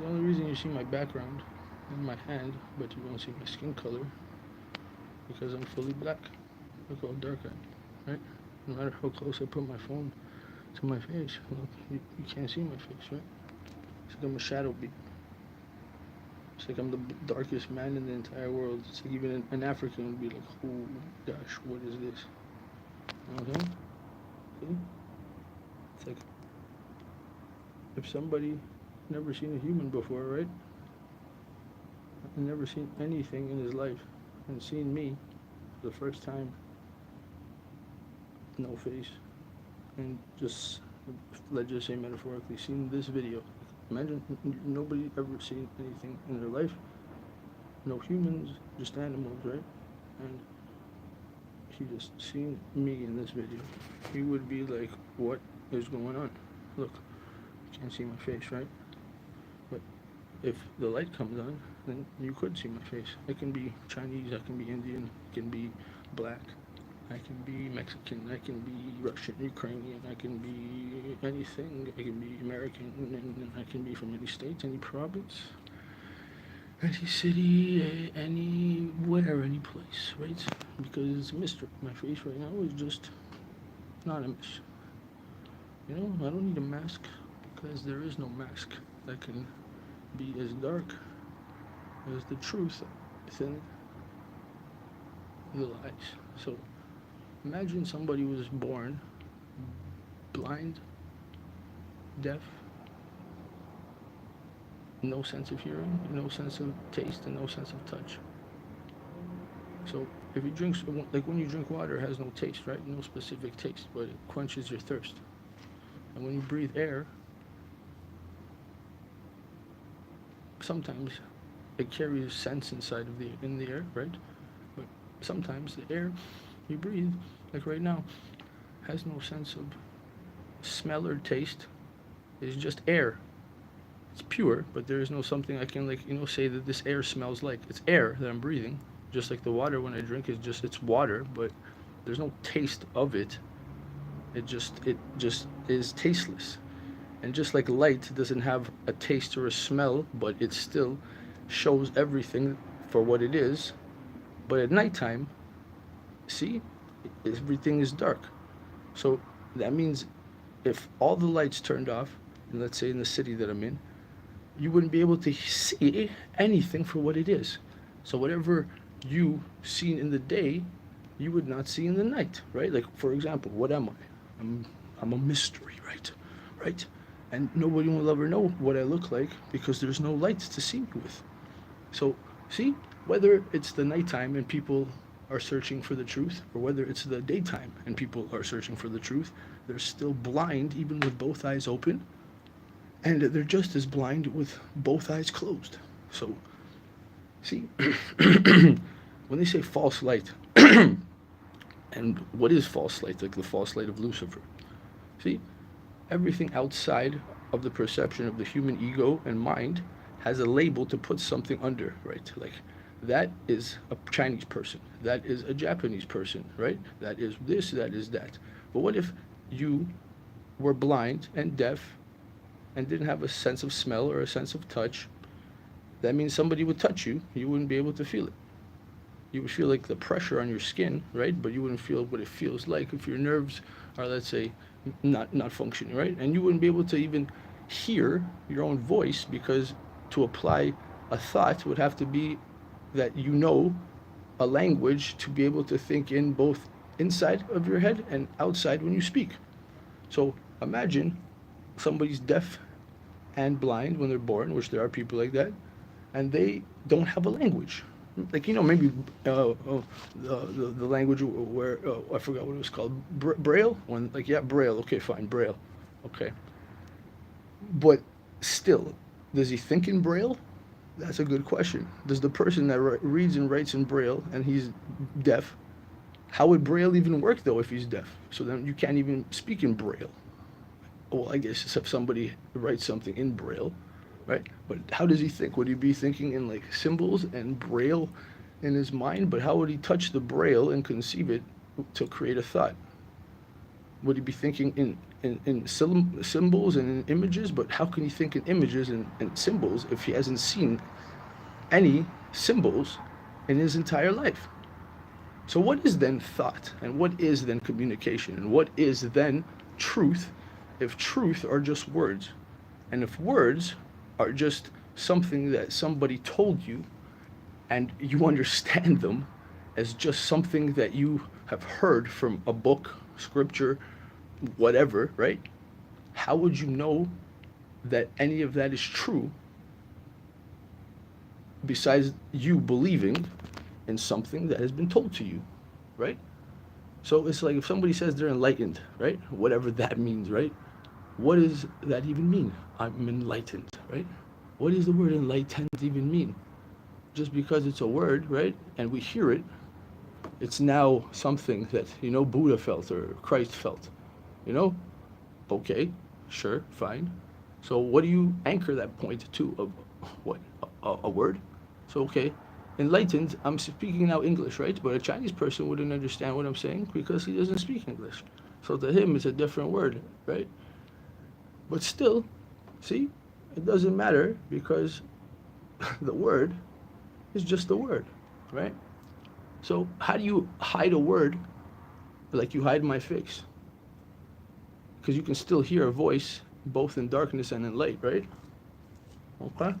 The only reason you see my background in my hand, but you won't see my skin color, because I'm fully black. Look how dark I am, right? No matter how close I put my phone to my face, look, you can't see my face, right? It's like I'm a shadow beat. It's like I'm the darkest man in the entire world. It's like even an African would be like, oh gosh, what is this? You know what I'm saying? See? It's like if somebody never seen a human before, right? And never seen anything in his life, and seen me for the first time, no face, and just, let's just say metaphorically, seen this video. Imagine nobody ever seen anything in their life, no humans, just animals, right? And he just seen me in this video. He would be like, what is going on? Look, you can't see my face, right? But if the light comes on, then you could see my face. I can be Chinese, I can be Indian, I can be black, I can be Mexican, I can be Russian, Ukrainian, I can be anything, I can be American, and I can be from any state, any province, any city, anywhere, any place, right? Because it's a mystery. My face right now is just not a mystery. You know, I don't need a mask because there is no mask that can be as dark as the truth within the lies. So imagine somebody was born blind, deaf, no sense of hearing, no sense of taste, and no sense of touch. So if you drink, like when you drink water, it has no taste, right? No specific taste, but it quenches your thirst. And when you breathe air, sometimes it carries sense inside of the air, right? But sometimes the air you breathe, like right now, has no sense of smell or taste. It's just air. It's pure, but there is no something I can say that this air smells like. It's air that I'm breathing. Just like the water when I drink is just it's water, but there's no taste of it. It just is tasteless. And just like light doesn't have a taste or a smell, but it still shows everything for what it is. But at nighttime, see, everything is dark. So that means if all the lights turned off, and let's say in the city that I'm in, you wouldn't be able to see anything for what it is. So whatever you seen in the day, you would not see in the night, right? Like for example, what am I? I'm a mystery, right? Right? And nobody will ever know what I look like because there's no lights to see me with. So see, whether it's the nighttime and people are searching for the truth, or whether it's the daytime and people are searching for the truth, they're still blind even with both eyes open, and they're just as blind with both eyes closed. So, see, when they say false light, and what is false light? Like the false light of Lucifer. See, everything outside of the perception of the human ego and mind has a label to put something under, right? Like that is a Chinese person, that is a Japanese person, right? That is this, that is that. But what if you were blind and deaf and didn't have a sense of smell or a sense of touch? That means somebody would touch you, you wouldn't be able to feel it. You would feel like the pressure on your skin, right? But you wouldn't feel what it feels like if your nerves are, let's say, not functioning, right? And you wouldn't be able to even hear your own voice because to apply a thought would have to be that you know a language to be able to think in both inside of your head and outside when you speak. So imagine somebody's deaf and blind when they're born, which there are people like that, and they don't have a language. Like maybe the language where I forgot what it was called, Braille. When Braille. Okay, fine, Braille. Okay, but still, does he think in Braille? That's a good question. Does the person that reads and writes in Braille and he's deaf, how would Braille even work though if he's deaf? So then you can't even speak in Braille. Well, I guess if somebody writes something in Braille, right? But how does he think? Would he be thinking in like symbols and Braille in his mind? But how would he touch the Braille and conceive it to create a thought? Would he be thinking in symbols and in images? But how can he think in images and symbols if he hasn't seen any symbols in his entire life? So what is then thought? And what is then communication? And what is then truth if truth are just words? And if words are just something that somebody told you and you understand them as just something that you have heard from a book, scripture, whatever, right? How would you know that any of that is true besides you believing in something that has been told to you, right? So it's like if somebody says they're enlightened, right? Whatever that means, right? What does that even mean? I'm enlightened, right? What does the word enlightened even mean? Just because it's a word, right? And we hear it, it's now something that, Buddha felt or Christ felt, you know? Okay, sure, fine. So what do you anchor that point to? Of what? A word? So, okay, enlightened, I'm speaking now English, right? But a Chinese person wouldn't understand what I'm saying because he doesn't speak English. So to him, it's a different word, right? But still, see, it doesn't matter because the word is just a word, right? So how do you hide a word like you hide my face? Because you can still hear a voice both in darkness and in light, right? Okay?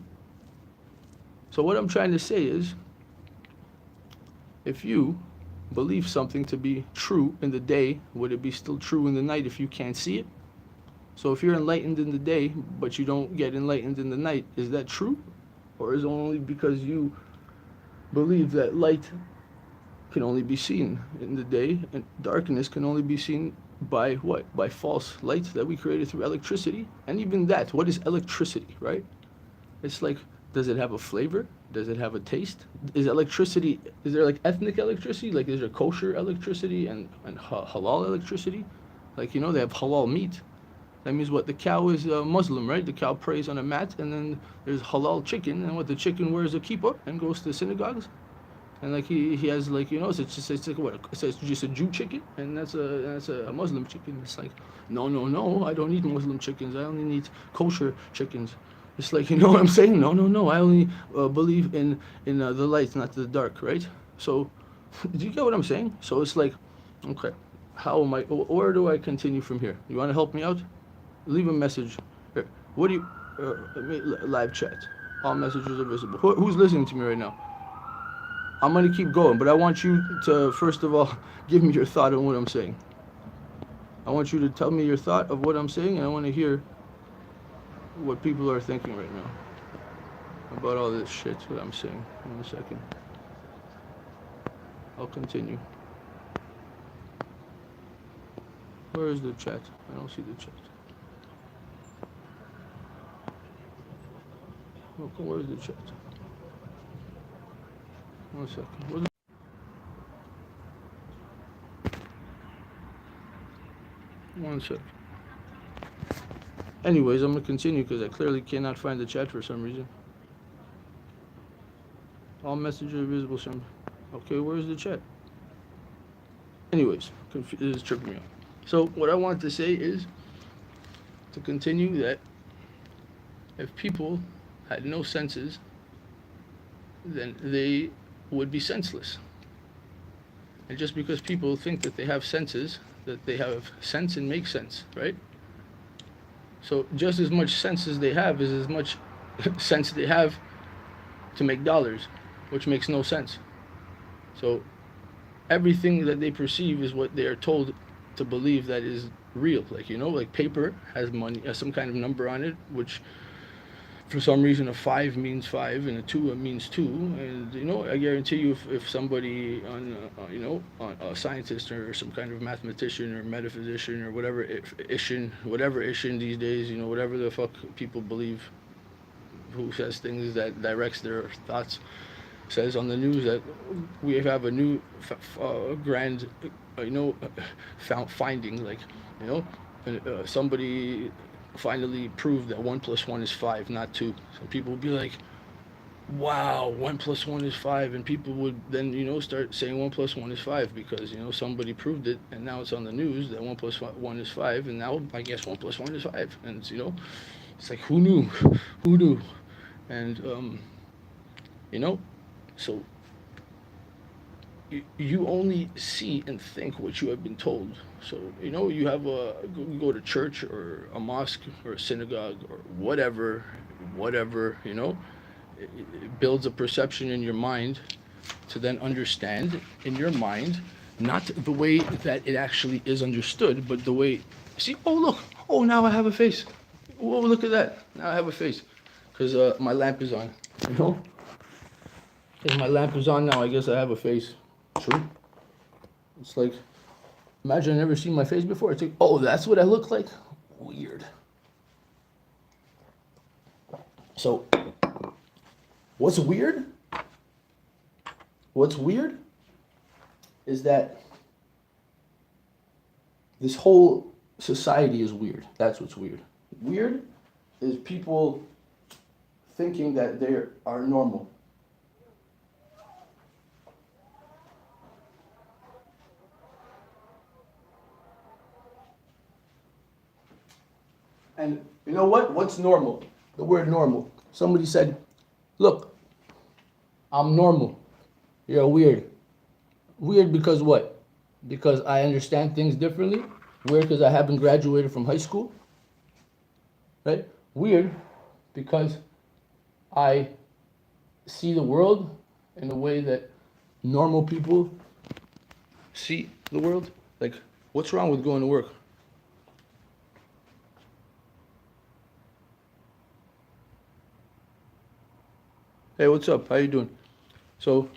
So what I'm trying to say is, if you believe something to be true in the day, would it be still true in the night if you can't see it? So if you're enlightened in the day, but you don't get enlightened in the night, is that true? Or is it only because you believe that light can only be seen in the day and darkness can only be seen by what? By false light that we created through electricity? And even that, what is electricity, right? It's like, does it have a flavor? Does it have a taste? Is there like ethnic electricity? Like is there kosher electricity and halal electricity? Like, they have halal meat. That means what? The cow is Muslim, right? The cow prays on a mat, and then there's halal chicken, and what? The chicken wears a kippah and goes to synagogues. And like he has like it's like what? It's just a Jew chicken, and that's a Muslim chicken. It's like no, I don't eat Muslim chickens. I only eat kosher chickens. It's like, you know what I'm saying? No. I only believe in the light, not the dark, right? So, do you get what I'm saying? So it's like, okay, how am I? Where do I continue from here? You want to help me out? Leave a message. Here. What do you? Live chat. All messages are visible. Who's listening to me right now? I'm gonna keep going, but I want you to first of all give me your thought on what I'm saying. I want you to tell me your thought of what I'm saying, and I want to hear what people are thinking right now about all this shit that I'm saying. In a second, I'll continue. Where is the chat? I don't see the chat. Okay, where is the chat? 1 second. One second. Anyways, I'm gonna continue because I clearly cannot find the chat for some reason. All messages are visible. Okay, where's the chat? Anyways, this is tripping me out. So what I want to say is to continue that if people had no senses, then they would be senseless. And just because people think that they have senses, that they have sense and make sense, right? So just as much sense as they have is as much sense they have to make dollars, which makes no sense. So everything that they perceive is what they are told to believe that is real. Like, like paper has money, has some kind of number on it, which for some reason a 5 means 5 and a 2 means 2. And I guarantee you if somebody on a scientist or some kind of mathematician or metaphysician or whatever Ishin these days, whatever the fuck people believe, who says things that directs their thoughts, says on the news that we have a new grand finding, like somebody finally proved that 1 + 1 is 5, not 2. So people will be like, wow, 1 plus 1 is 5, and people would then, start saying 1 plus 1 is 5 because, somebody proved it, and now it's on the news that 1 plus 1 is 5, and now I guess 1 plus 1 is 5, and it's like, who knew? Who knew? And, you know, so you only see and think what you have been told. So, you go to church or a mosque or a synagogue or whatever, it builds a perception in your mind to then understand in your mind, not the way that it actually is understood, but the way, see, oh, look, oh, now I have a face. Oh, look at that. Now I have a face. Because my lamp is on, you know? Because my lamp is on now, I guess I have a face. True. It's like, imagine I never seen my face before. It's like, oh, that's what I look like? Weird. So, what's weird? What's weird is that this whole society is weird. That's what's weird. Weird is people thinking that they are normal. And you know what? What's normal? The word normal. Somebody said, look, I'm normal. You're weird. Weird because what? Because I understand things differently? Weird because I haven't graduated from high school? Right? Weird because I see the world in the way that normal people see the world. Like, what's wrong with going to work? Hey, what's up? How you doing? So,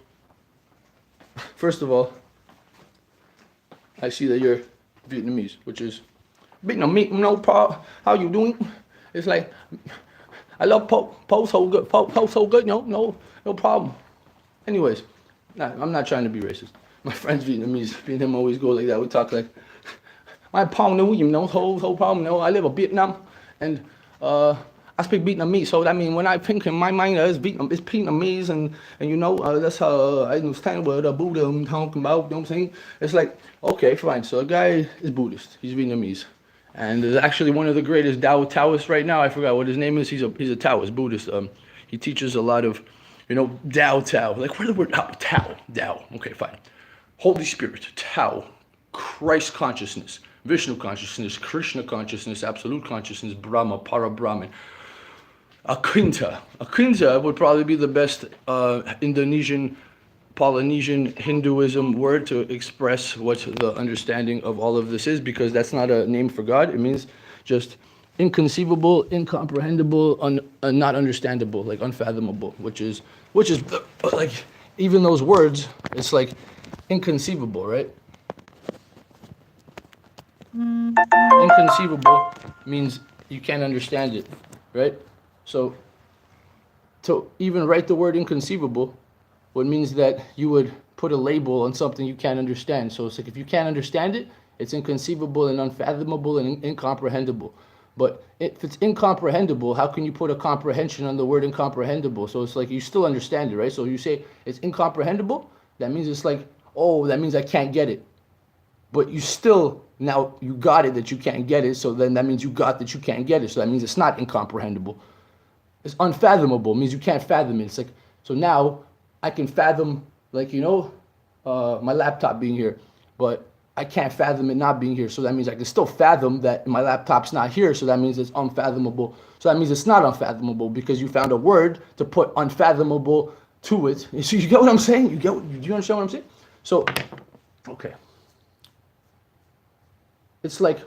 first of all, I see that you're Vietnamese, which is Vietnamese, no problem. How you doing? It's like, I love Po so good, Po so good, no problem. Anyways, I'm not trying to be racist. My friend's Vietnamese, me and him always go like that. We talk like, my Pong no, whole problem, no. I live in Vietnam, and I speak Vietnamese, so that means when I think in my mind it's Vietnamese, and that's how I understand what the Buddha I'm talking about. You know what I'm saying? It's like, okay, fine. So a guy is Buddhist. He's Vietnamese, and is actually one of the greatest Taoists right now. I forgot what his name is. He's a Taoist Buddhist. He teaches a lot of, Tao. Like, where's the word Tao? Okay, fine. Holy Spirit, Tao, Christ consciousness, Vishnu consciousness, Krishna consciousness, absolute consciousness, Brahma, Para-Brahman. Akinta would probably be the best Indonesian, Polynesian Hinduism word to express what the understanding of all of this is, because that's not a name for God. It means just inconceivable, incomprehensible, not understandable, like unfathomable, which is like, even those words, it's like inconceivable, right? Inconceivable means you can't understand it, right? So to even write the word inconceivable would means that you would put a label on something you can't understand. So it's like, if you can't understand it, it's inconceivable and unfathomable and incomprehensible. But if it's incomprehensible, how can you put a comprehension on the word incomprehensible? So it's like, you still understand it, right? So you say it's incomprehensible, that means it's like, oh, that means I can't get it. But you still, now you got it that you can't get it, so then that means you got that you can't get it. So that means it's not incomprehensible. It's unfathomable, means you can't fathom it. It's like, so now I can fathom, like, my laptop being here, but I can't fathom it not being here. So that means I can still fathom that my laptop's not here. So that means it's unfathomable. So that means it's not unfathomable because you found a word to put unfathomable to it. So you get what I'm saying? Do you understand what I'm saying? So, okay. It's like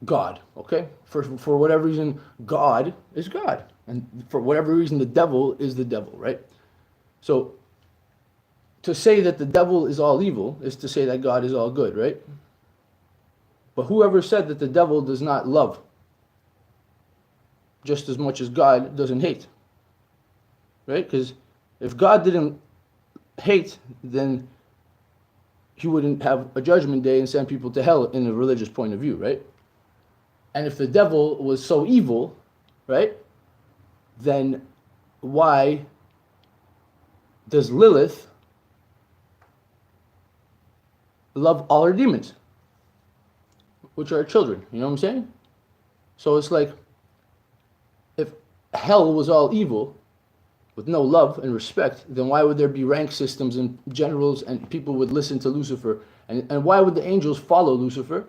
God, okay? For whatever reason, God is God. And for whatever reason, the devil is the devil, right? So to say that the devil is all evil is to say that God is all good, right? But whoever said that the devil does not love just as much as God doesn't hate, right? Because if God didn't hate, then he wouldn't have a judgment day and send people to hell in a religious point of view, right? And if the devil was so evil, right, then why does Lilith love all her demons, which are her children? You know what I'm saying? So it's like, if hell was all evil, with no love and respect, then why would there be rank systems and generals and people would listen to Lucifer? And why would the angels follow Lucifer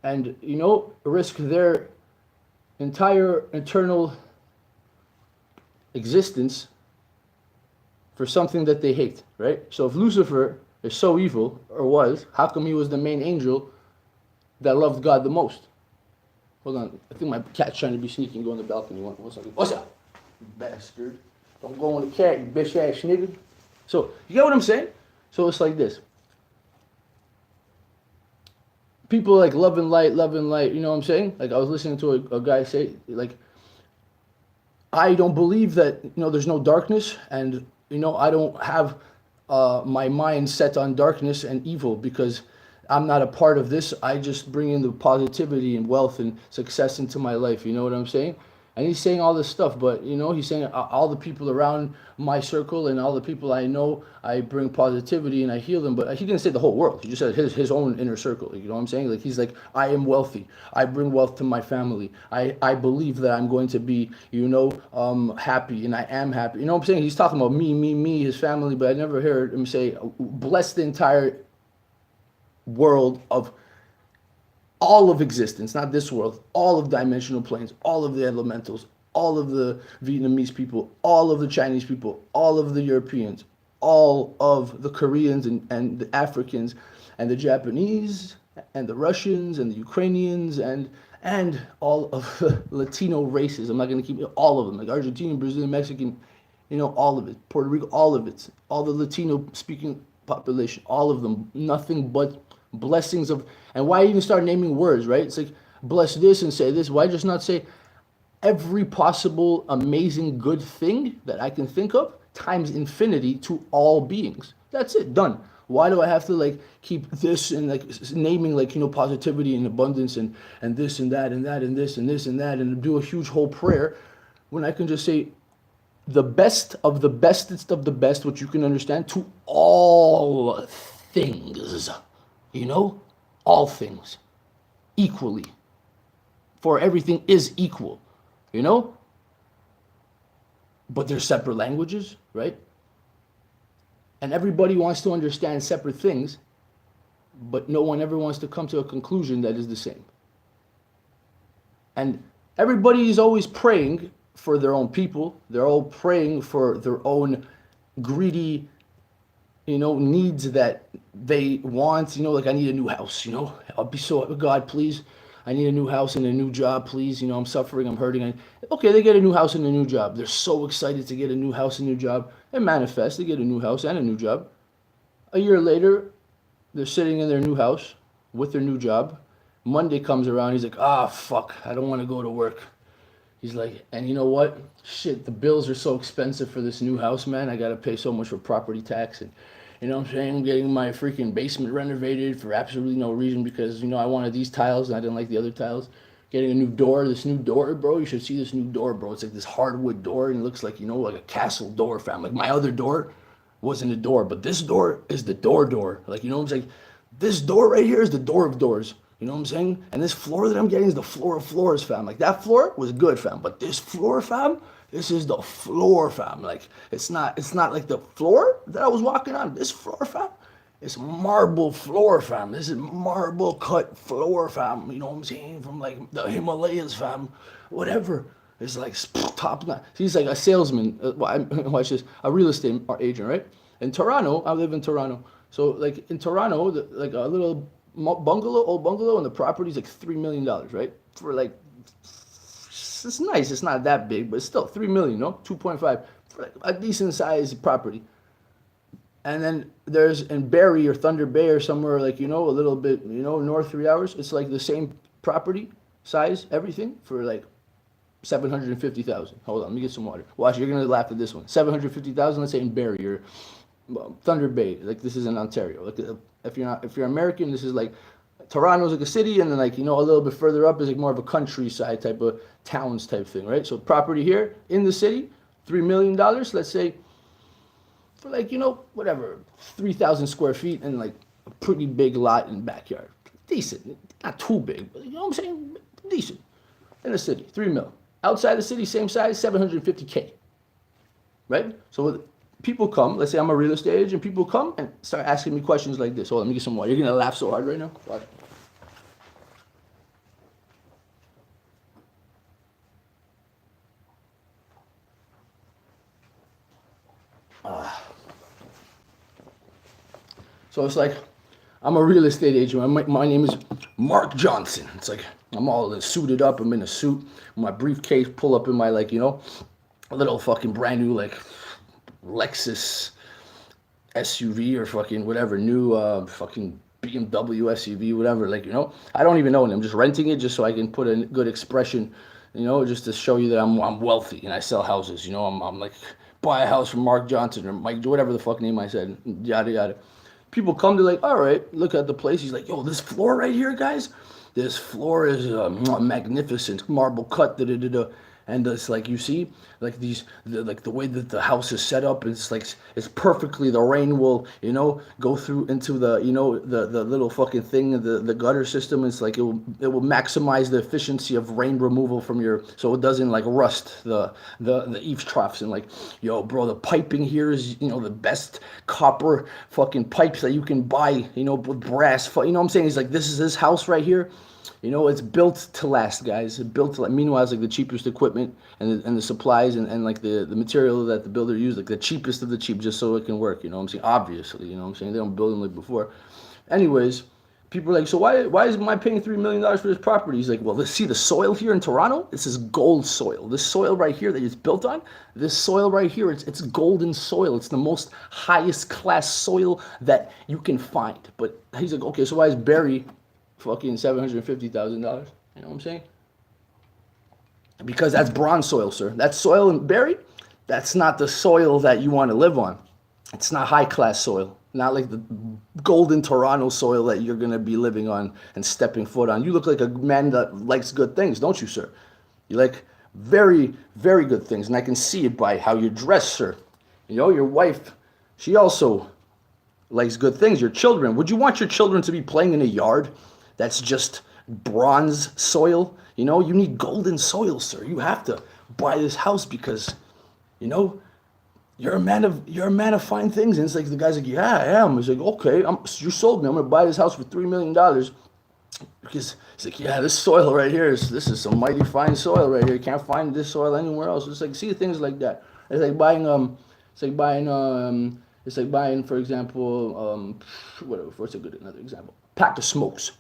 and, risk their entire eternal existence for something that they hate, right? So if Lucifer is so evil, or was, how come he was the main angel that loved God the most? Hold on, I think my cat's trying to be sneaky and go on the balcony. One second. What's up, you bastard? Don't go on the cat, you bitch ass nigga. So, you get what I'm saying? So it's like this. People like love and light, you know what I'm saying? Like I was listening to a guy say, like, I don't believe that, there's no darkness, and, I don't have my mind set on darkness and evil because I'm not a part of this. I just bring in the positivity and wealth and success into my life. You know what I'm saying? And he's saying all this stuff, but he's saying all the people around my circle and all the people I know, I bring positivity and I heal them. But he didn't say the whole world. He just said his own inner circle. You know what I'm saying? Like he's like, I am wealthy. I bring wealth to my family. I believe that I'm going to be, happy, and I am happy. You know what I'm saying? He's talking about me, his family, but I never heard him say, bless the entire world of all of existence, not this world, all of dimensional planes, all of the elementals, all of the Vietnamese people, all of the Chinese people, all of the Europeans, all of the Koreans and the Africans and the Japanese and the Russians and the Ukrainians and all of the Latino races. I'm not going to keep all of them, like Argentinian, Brazilian, Mexican, all of it, Puerto Rico, all of it, all the Latino speaking population, all of them, nothing but blessings of. And why even start naming words, right? It's like bless this and say this. Why just not say every possible amazing good thing that I can think of times infinity to all beings? That's it, done. Why do I have to keep this and naming positivity and abundance and this and that and that and this and this and that and do a huge whole prayer when I can just say the best of the bestest of the best, which you can understand, to all things, all things equally, for everything is equal, but they're separate languages, right? And everybody wants to understand separate things, but no one ever wants to come to a conclusion that is the same. And everybody is always praying for their own people. They're all praying for their own greedy, needs that they want. Like I need a new house. I'll be so, God, please, I need a new house and a new job, please. I'm suffering, I'm hurting. Okay, they get a new house and a new job. They're so excited to get a new house and a new job. It manifests. They get a new house and a new job. A year later, they're sitting in their new house with their new job. Monday comes around. He's like, fuck, I don't want to go to work. He's like, and you know what? Shit, the bills are so expensive for this new house, man. I got to pay so much for property tax. And you know what I'm saying? I'm getting my freaking basement renovated for absolutely no reason because, I wanted these tiles and I didn't like the other tiles. Getting a new door, this new door, bro. You should see this new door, bro. It's like this hardwood door and it looks like, like a castle door, fam. Like my other door wasn't a door, but this door is the door. Like, I'm saying? This door right here is the door of doors. You know what I'm saying? And this floor that I'm getting is the floor of floors, fam. Like that floor was good, fam. But this floor, fam, this is the floor, fam. Like it's not like the floor that I was walking on. This floor, fam, it's marble floor, fam. This is marble cut floor, fam. You know what I'm saying? From the Himalayas, fam. Whatever. It's top notch. He's like a salesman. Watch this. A real estate agent, right? In Toronto, I live in Toronto. So in Toronto, a little old bungalow, and the property's $3 million, right? For it's nice. It's not that big, but it's still $3 million, 2.5 for a decent sized property. And then there's in Barrie or Thunder Bay or somewhere a little bit, north 3 hours. It's the same property size, everything for $750,000. Hold on, let me get some water. Watch, you're gonna laugh at this one. $750,000. Let's say in Barrie or Thunder Bay. This is in Ontario. If you're American, this is Toronto's a city, and then a little bit further up is more of a countryside type of towns type thing, right? So property here in the city, $3 million. Let's say for like, whatever, 3,000 square feet and like a pretty big lot in the backyard. Decent. Not too big, but you know what I'm saying? Decent. In the city, 3 mil. Outside the city, same size, 750K. Right? So people come, let's say I'm a real estate agent, people come and start asking me questions like this. Oh, let me get some water. You're going to laugh so hard right now. Watch. So it's like, I'm a real estate agent. My name is Mark Johnson. It's like, I'm all suited up. I'm in a suit. My briefcase, pull up in my, like, a little fucking brand new, like, Lexus SUV or fucking whatever, new fucking BMW SUV, whatever. Like, I don't even own it. I'm just renting it just so I can put a good expression, just to show you that I'm wealthy and I sell houses. I'm like, buy a house from Mark Johnson or Mike, whatever the fuck name I said, yada, yada. People come, they're like, all right, look at the place. He's like, yo, this floor right here, guys, this floor is magnificent, marble cut, da da da da. And it's like, you see, like like the way that the house is set up, it's like, it's perfectly, the rain will, go through into the, the little fucking thing, the gutter system. It's like, it will maximize the efficiency of rain removal from so it doesn't like rust the eaves troughs. And like, yo, bro, the piping here is, the best copper fucking pipes that you can buy, with brass, what I'm saying? He's like, this is his house right here. It's built to last, guys. It's built to last. Meanwhile, it's like the cheapest equipment and the supplies and like the material that the builder used, like the cheapest of the cheap, just so it can work. You know what I'm saying? Obviously, you know what I'm saying? They don't build them like before. Anyways, people are like, so why is I paying $3 million for this property? He's like, well, see the soil here in Toronto? This is gold soil. This soil right here that it's built on, this soil right here, it's golden soil. It's the most highest class soil that you can find. But he's like, okay, so why is Barrie fucking $750,000? You know what I'm saying? Because that's bronze soil, sir. That soil in Barrie, that's not the soil that you want to live on. It's not high class soil. Not like the golden Toronto soil that you're going to be living on and stepping foot on. You look like a man that likes good things, don't you, sir? You like very, very good things. And I can see it by how you dress, sir. Your wife, she also likes good things. Your children, would you want your children to be playing in a yard that's just bronze soil? You need golden soil, sir. You have to buy this house because, you're a man of fine things. And it's like the guy's like, yeah, I am. He's like, okay, you sold me. I'm gonna buy this house for $3 million because he's like, yeah, this soil right here this is some mighty fine soil right here. You can't find this soil anywhere else. It's like, see things like that. It's like buying for example, whatever. What's another example? Pack of smokes.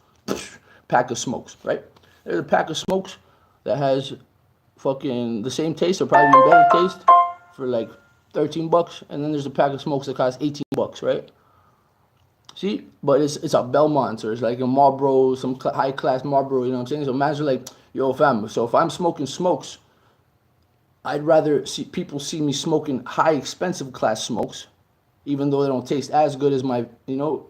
Pack of smokes, right? There's a pack of smokes that has fucking the same taste or probably even better taste for like $13, and then there's a pack of smokes that costs $18, right? See, but it's a Belmont or it's like a Marlboro, some high class Marlboro. You know what I'm saying? So imagine like, yo, fam. So if I'm smoking smokes, I'd rather see people see me smoking high expensive class smokes, even though they don't taste as good as my,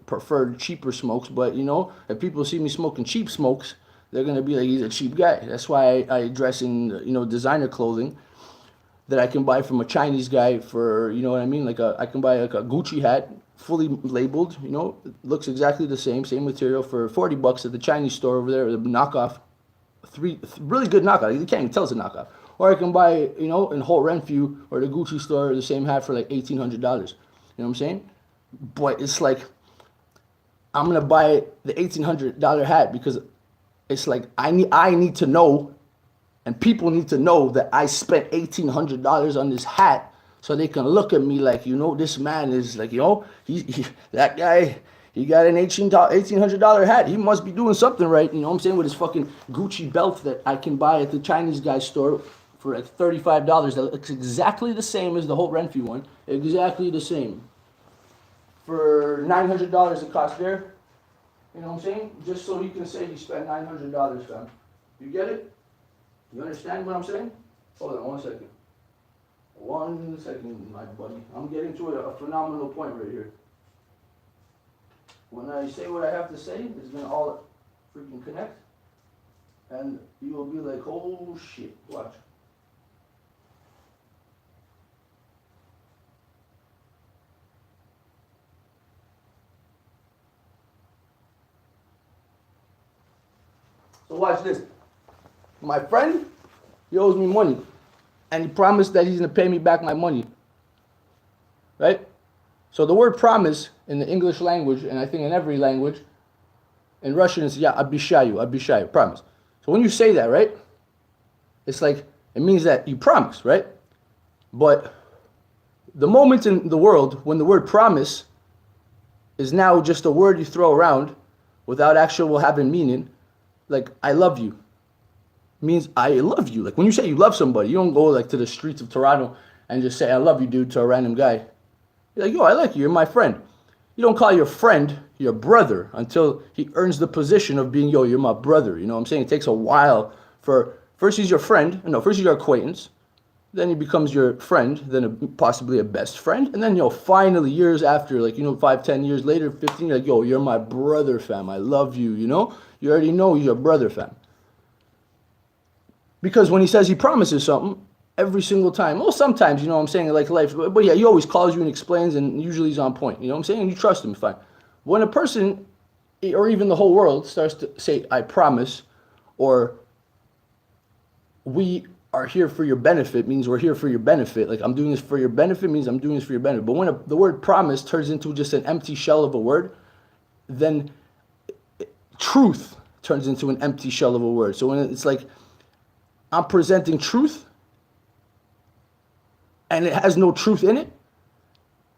preferred cheaper smokes. But, if people see me smoking cheap smokes, they're going to be like, he's a cheap guy. That's why I dress in, designer clothing that I can buy from a Chinese guy for, you know what I mean? Like I can buy like a Gucci hat, fully labeled, it looks exactly the same material for $40 at the Chinese store over there, the knockoff, really good knockoff. You can't even tell it's a knockoff. Or I can buy, in Holt Renfrew or the Gucci store, the same hat for like $1,800. You know what I'm saying? But it's like, I'm gonna buy the $1,800 hat because it's like I need to know, and people need to know that I spent $1,800 on this hat, so they can look at me like, this man is like, that guy, he got an $1,800 hat. He must be doing something right. You know what I'm saying? With his fucking Gucci belt that I can buy at the Chinese guy's store for like $35. That looks exactly the same as the Holt Renfrew one. Exactly the same. For $900 it cost there. You know what I'm saying? Just so he can say he spent $900, fam. You get it? You understand what I'm saying? Hold on 1 second. 1 second, my buddy. I'm getting to a phenomenal point right here. When I say what I have to say, it's gonna all freaking connect. And you will be like, oh shit, watch. So watch this. My friend, he owes me money. And he promised that he's going to pay me back my money. Right? So the word promise in the English language, and I think in every language, in Russian it's обещаю, promise. So when you say that, right? It's like, it means that you promise, right? But the moment in the world when the word promise is now just a word you throw around without actual having meaning, like I love you, means I love you. Like when you say you love somebody, you don't go like to the streets of Toronto and just say I love you, dude, to a random guy. You're like, yo, I like you, you're my friend. You don't call your friend your brother until he earns the position of being, yo, you're my brother. You know what I'm saying? It takes a while for, first he's your friend, no, first he's your acquaintance, then he becomes your friend, then possibly a best friend, and then, finally years after, 5, 10 years later, 15, you're like, yo, you're my brother, fam, I love you, You already know he's your brother, fam. Because when he says he promises something, every single time, well, sometimes, you know what I'm saying, like life, but yeah, he always calls you and explains, and usually he's on point, you know what I'm saying, and you trust him, fine. When a person, or even the whole world, starts to say, I promise, or we are here for your benefit, means we're here for your benefit, like I'm doing this for your benefit, means I'm doing this for your benefit. But when the word promise turns into just an empty shell of a word, then truth turns into an empty shell of a word. So when it's like, I'm presenting truth, and it has no truth in it,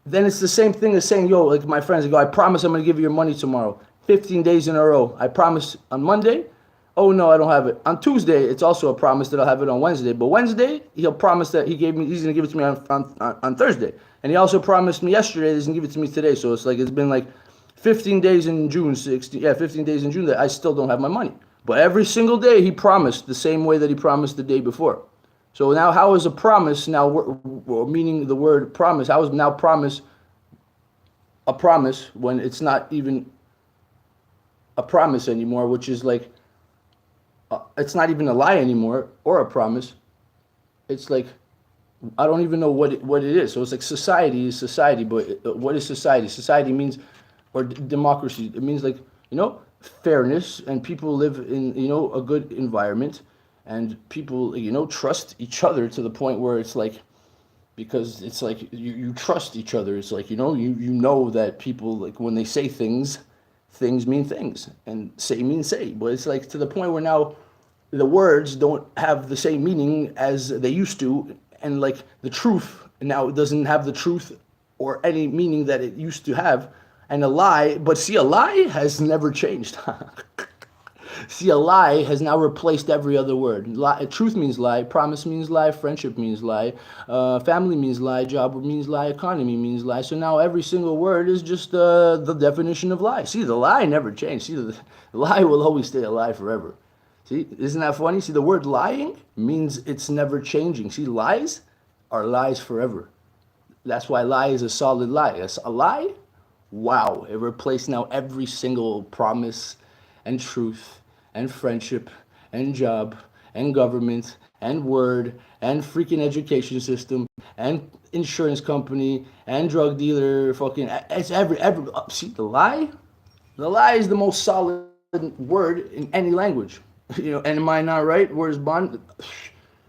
then it's the same thing as saying, yo, like my friends, I go, I promise I'm going to give you your money tomorrow. 15 days in a row. I promise on Monday. Oh, no, I don't have it. On Tuesday, it's also a promise that I'll have it on Wednesday. But Wednesday, he'll promise that he's going to give it to me on Thursday. And he also promised me yesterday that he's going to give it to me today. So it's been like 15 days in June, 15 days in June that I still don't have my money. But every single day, he promised the same way that he promised the day before. So now how is a promise, now meaning the word promise, how is now promise a promise when it's not even a promise anymore, which is like, it's not even a lie anymore or a promise. It's like, I don't even know what it is. So it's like society is society, but what is society? Society means, or democracy, it means like, fairness, and people live in, a good environment. And people, trust each other to the point where it's like, because it's like you trust each other. It's like, you know that people, like when they say things mean things, and say means say. But it's like to the point where now the words don't have the same meaning as they used to. And like the truth now doesn't have the truth or any meaning that it used to have. And a lie, but see, a lie has never changed. See, a lie has now replaced every other word. Truth means lie, promise means lie, friendship means lie, family means lie, job means lie, economy means lie. So now every single word is just the definition of lie. See, the lie never changed. See, the lie will always stay a lie forever. See, isn't that funny? See, the word lying means it's never changing. See, lies are lies forever. That's why lie is a solid lie. A lie, wow, it replaced now every single promise and truth and friendship, and job, and government, and word, and freaking education system, and insurance company, and drug dealer, it's see, the lie is the most solid word in any language. And am I not right? Where's Bond? You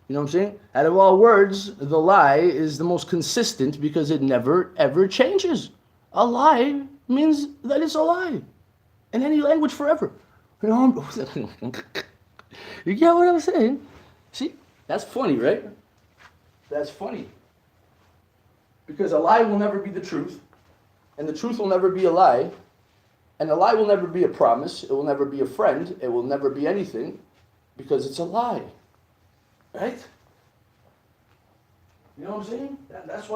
know what I'm saying? Out of all words, the lie is the most consistent because it never, ever changes. A lie means that it's a lie in any language forever. You get what I'm saying? See, that's funny, right? That's funny. Because a lie will never be the truth, and the truth will never be a lie, and a lie will never be a promise, it will never be a friend, it will never be anything, because it's a lie. Right? You know what I'm saying? That's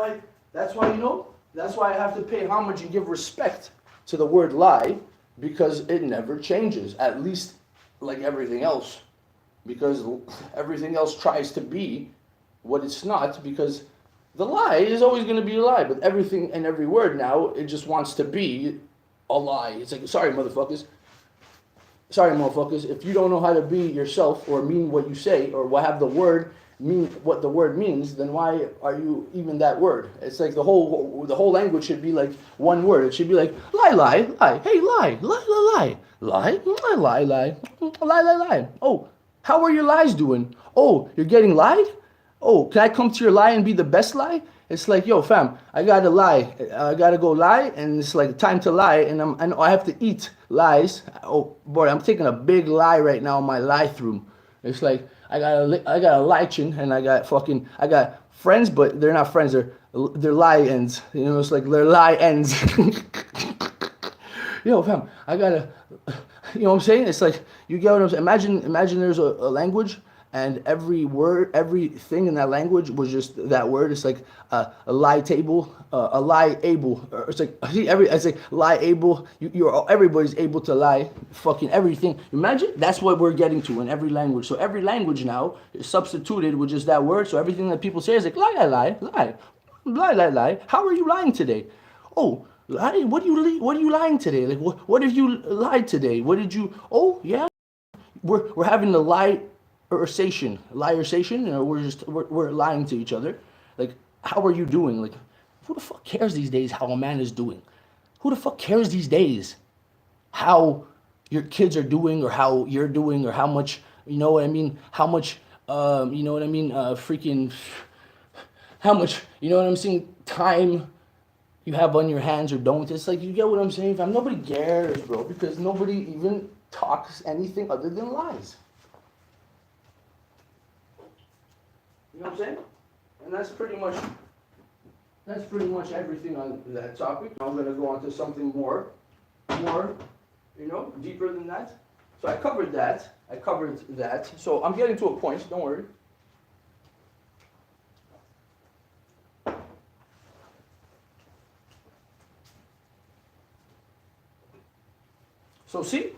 why I have to pay homage and give respect to the word lie, because it never changes, at least like everything else. Because everything else tries to be what it's not, because the lie is always going to be a lie, but everything and every word now, it just wants to be a lie. It's like, sorry, motherfuckers, if you don't know how to be yourself or mean what you say or have the word mean what the word means, then why are you even that word? It's like the whole language should be like one word. It should be like lie, lie, lie. Hey, lie, lie, lie, lie, lie, lie, lie, lie, lie, lie. Oh, how are your lies doing? Oh, you're getting lied? Oh, can I come to your lie and be the best lie? It's like, yo, fam, I gotta lie. I gotta go lie, and it's like time to lie, and I have to eat lies. Oh, boy, I'm taking a big lie right now in my lie through. It's like I got a lichen, and I got friends, but they're not friends. They're lie ends. You know, it's like they're lie ends. Yo, fam, I gotta. You know what I'm saying? It's like you get what I'm saying. Imagine there's a language, and every word, everything in that language was just that word. It's like a lie table, a lie able. Or it's like it's like lie able. Everybody's able to lie. Fucking everything. Imagine that's what we're getting to in every language. So every language now is substituted with just that word. So everything that people say is like lie, lie, lie, lie, lie, lie, lie. How are you lying today? Oh. What are you lying today? Like what have you lied today? What did you? Oh yeah, we're having a liarsation, you know, we're lying to each other. Like, how are you doing? Like, who the fuck cares these days how a man is doing? Who the fuck cares these days how your kids are doing, or how you're doing, or how much, you know what I mean? How much, you know what I mean? Freaking, how much, you know what I'm saying? Time you have on your hands or don't. It's like, you get what I'm saying, fam? Nobody cares, bro, because nobody even talks anything other than lies. You know what I'm saying? And that's pretty much everything on that topic. I'm gonna go on to something more, you know, deeper than that. So I covered that. So I'm getting to a point, don't worry. So see,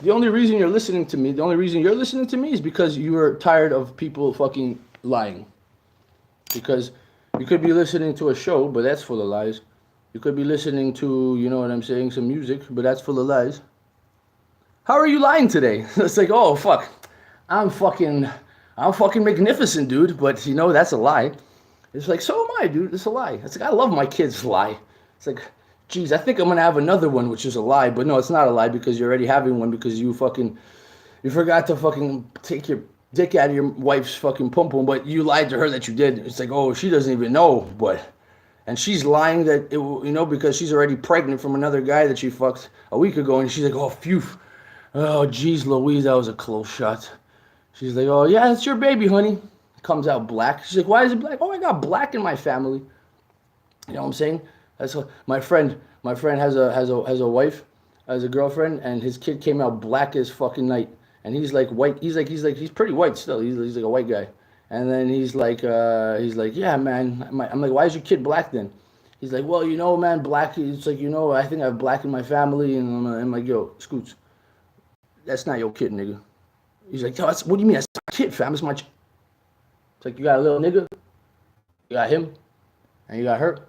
the only reason you're listening to me, is because you are tired of people fucking lying. Because you could be listening to a show, but that's full of lies. You could be listening to, you know what I'm saying, some music, but that's full of lies. How are you lying today? It's like, oh fuck, I'm fucking magnificent, dude. But you know that's a lie. It's like, so am I, dude. It's a lie. It's like, I love my kids lie. It's like, geez, I think I'm gonna have another one, which is a lie. But no, it's not a lie, because you're already having one, because you forgot to fucking take your dick out of your wife's fucking pum pum, but you lied to her that you did. It's like, oh, she doesn't even know, and she's lying that it, you know, because she's already pregnant from another guy that she fucked a week ago, and she's like, oh, phew, oh, geez, Louise, that was a close shot. She's like, oh yeah, it's your baby, honey. It comes out black. She's like, why is it black? Oh, I got black in my family. You know what I'm saying? That's what, my friend has a wife, has a girlfriend, and his kid came out black as fucking night, and he's like white. He's pretty white still. He's like a white guy, and then he's like, yeah, man. I'm like, why is your kid black then? He's like, well, you know, man, black. It's like, you know, I think I have black in my family, and I'm like, yo, Scoots, that's not your kid, nigga. He's like, yo, what do you mean? That's my kid, fam. It's my. It's like, you got a little nigga, you got him, and you got her.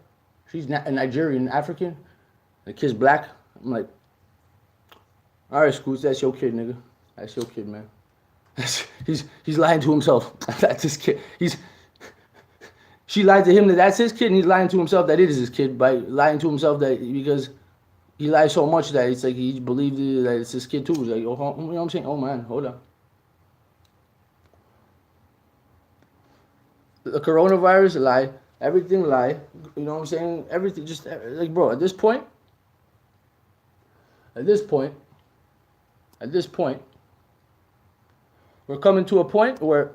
She's a Nigerian, African. The kid's black. I'm like, all right, Scoots, that's your kid, nigga. That's your kid, man. He's lying to himself. That's his kid. She lied to him that that's his kid, and he's lying to himself that it is his kid by lying to himself that, because he lies so much that it's like he believed that it's his kid too. He's like, oh, you know what I'm saying? Oh man, hold on. The coronavirus, a lie. Everything lie. You know what I'm saying? Everything, just like, bro, at this point, we're coming to a point where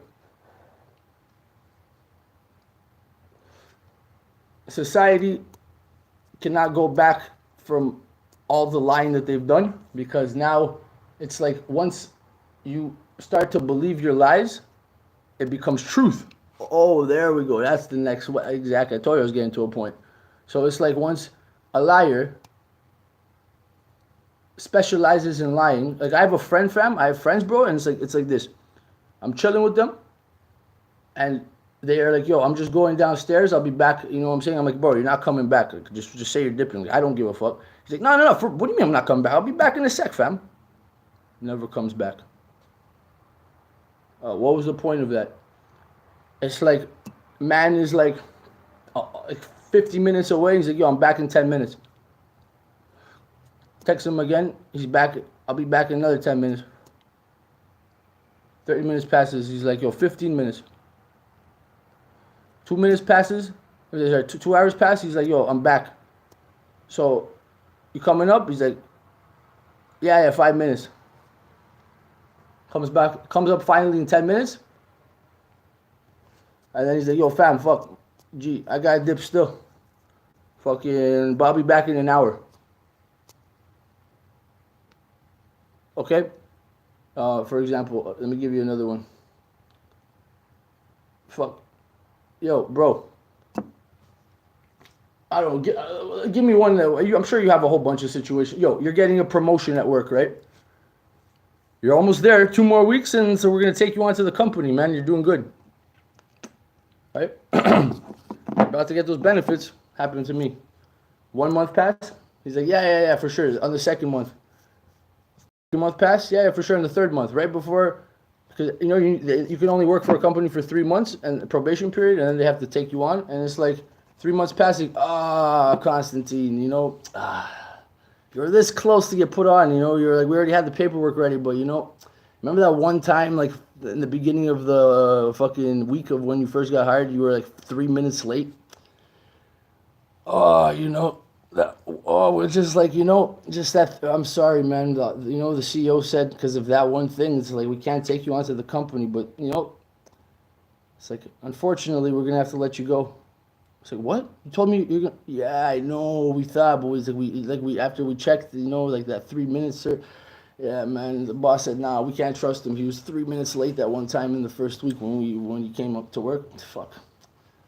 society cannot go back from all the lying that they've done, because now it's like, once you start to believe your lies, it becomes truth. Oh, there we go. That's the next one. Exactly. I told you I was getting to a point. So it's like, once a liar specializes in lying, like, I have a friend, fam. I have friends, bro, and it's like this. I'm chilling with them, and they are like, yo, I'm just going downstairs. I'll be back. You know what I'm saying? I'm like, bro, you're not coming back. Like, just say you're dipping. Like, I don't give a fuck. He's like, no. What do you mean I'm not coming back? I'll be back in a sec, fam. Never comes back. What was the point of that? It's like, man is like 50 minutes away. He's like, yo, I'm back in 10 minutes. Text him again. He's back. I'll be back in another 10 minutes. 30 minutes passes. He's like, yo, 15 minutes. 2 minutes passes. 2 hours pass. He's like, yo, I'm back. So, you coming up? He's like, yeah, 5 minutes. Comes up finally in 10 minutes. And then he's like, yo, fam, fuck. Gee, I got a dip still. Fucking, but I'll be back in an hour. Okay? For example, let me give you another one. Fuck. Yo, bro. I don't know. Give me one. I'm sure you have a whole bunch of situations. Yo, you're getting a promotion at work, right? You're almost there. 2 more weeks, and so we're going to take you onto the company, man. You're doing good. Right? About to get those benefits. Happened to me. 1 month passed. He's like, yeah, for sure. On the second month. 2 month passed. Yeah, for sure. On the third month, right before, because you can only work for a company for 3 months and probation period, and then they have to take you on. And it's like 3 months passing. Constantine, you're this close to get put on. You're like, we already had the paperwork ready, but remember that one time, like in the beginning of the fucking week of when you first got hired, you were like 3 minutes late. It's just like, just that, I'm sorry, man. The CEO said because of that one thing, it's like, we can't take you onto the company, but, it's like, unfortunately, we're going to have to let you go. It's like, what? You told me you're going to, yeah, I know, we thought, but after we checked, like that 3 minutes, sir. Yeah, man, the boss said, nah, we can't trust him. He was 3 minutes late that one time in the first week when you came up to work. Fuck.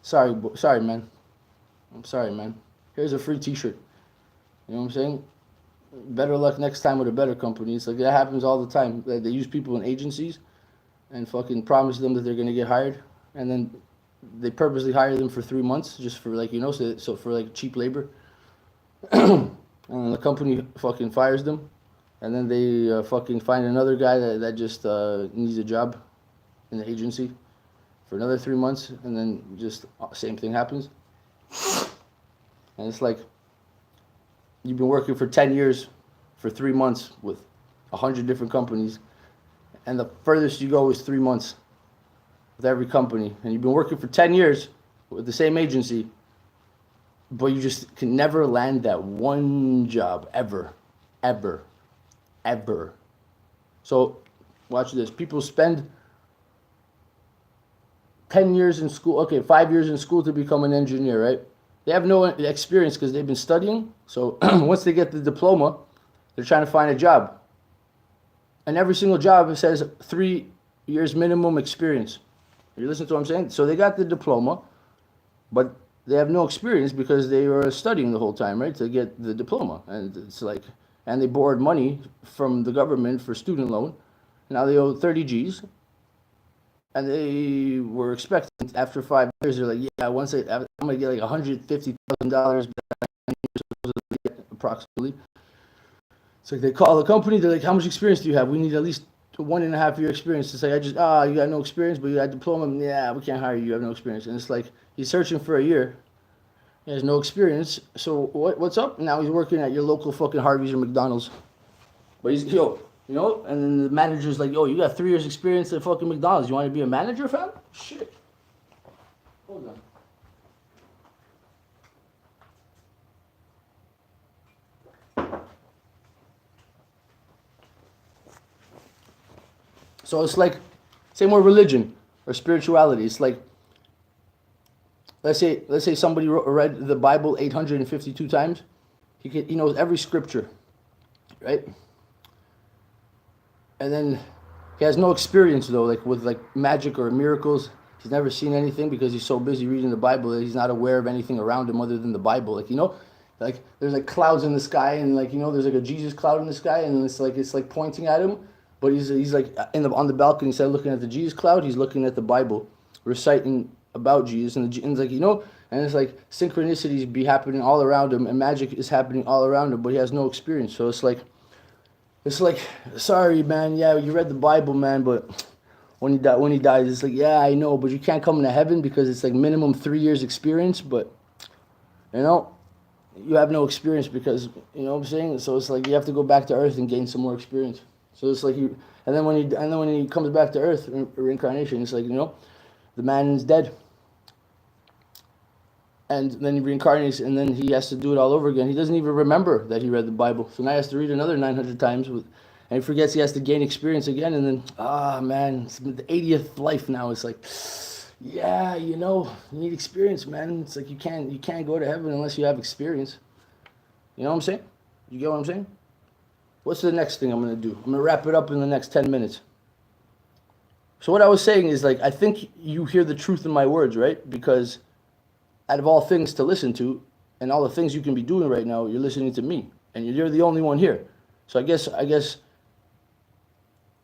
Sorry, man. I'm sorry, man. Here's a free t-shirt. You know what I'm saying? Better luck next time with a better company. It's like that happens all the time. They use people in agencies and fucking promise them that they're going to get hired. And then they purposely hire them for 3 months just for so for like cheap labor. And the company fucking fires them. And then they fucking find another guy that just needs a job in the agency for another 3 months. And then just same thing happens. And it's like, you've been working for 10 years for 3 months with 100 different companies, and the furthest you go is 3 months with every company. And you've been working for 10 years with the same agency, but you just can never land that one job, ever. So, watch this. People spend 10 years in school, 5 years in school to become an engineer, right? They have no experience because they've been studying. So once they get the diploma, they're trying to find a job. And every single job says 3 years minimum experience. You listen to what I'm saying? So they got the diploma, but they have no experience because they were studying the whole time, right, to get the diploma. And it's like, and they borrowed money from the government for student loan. Now they owe 30 G's. And they were expecting after 5 years, they're like, yeah, once I'm going to get like $150,000 approximately. So they call the company, they're like, how much experience do you have? We need at least 1.5 year experience. It's like, you got no experience, but you got a diploma. Yeah, we can't hire you, you have no experience. And it's like, he's searching for a year. He has no experience. So what's up? Now he's working at your local fucking Harvey's or McDonald's. But he's, and then the manager's like, you got 3 years experience at fucking McDonald's. You want to be a manager, fam? Shit. Hold on. So it's like, same with religion or spirituality. It's like, let's say somebody read the Bible 852 times. He knows every scripture, right? And then he has no experience though, like with like magic or miracles. He's never seen anything because he's so busy reading the Bible that he's not aware of anything around him other than the Bible. Like there's like clouds in the sky, and like there's like a Jesus cloud in the sky, and it's like pointing at him. But he's like on the balcony, instead of looking at the Jesus cloud, he's looking at the Bible, reciting about Jesus, and it's like and it's like synchronicities be happening all around him, and magic is happening all around him, but he has no experience. So it's like, sorry, man. Yeah, you read the Bible, man, but when he dies, it's like, yeah, I know, but you can't come into heaven because it's like minimum 3 years experience. But you know, you have no experience because you know what I'm saying. So it's like you have to go back to Earth and gain some more experience. So it's like you, and then when he comes back to Earth, reincarnation, it's like the man is dead, and then he reincarnates, and then he has to do it all over again. He doesn't even remember that he read the Bible, so now he has to read another 900 times, and he forgets he has to gain experience again, and then man, it's the 80th life now. It's like, yeah, you need experience, man. It's like you can't go to heaven unless you have experience. You know what I'm saying? You get what I'm saying? What's the next thing I'm gonna do? I'm gonna wrap it up in the next 10 minutes. So what I was saying is like I think you hear the truth in my words, right? Because out of all things to listen to and all the things you can be doing right now, you're listening to me, and you're the only one here. So I guess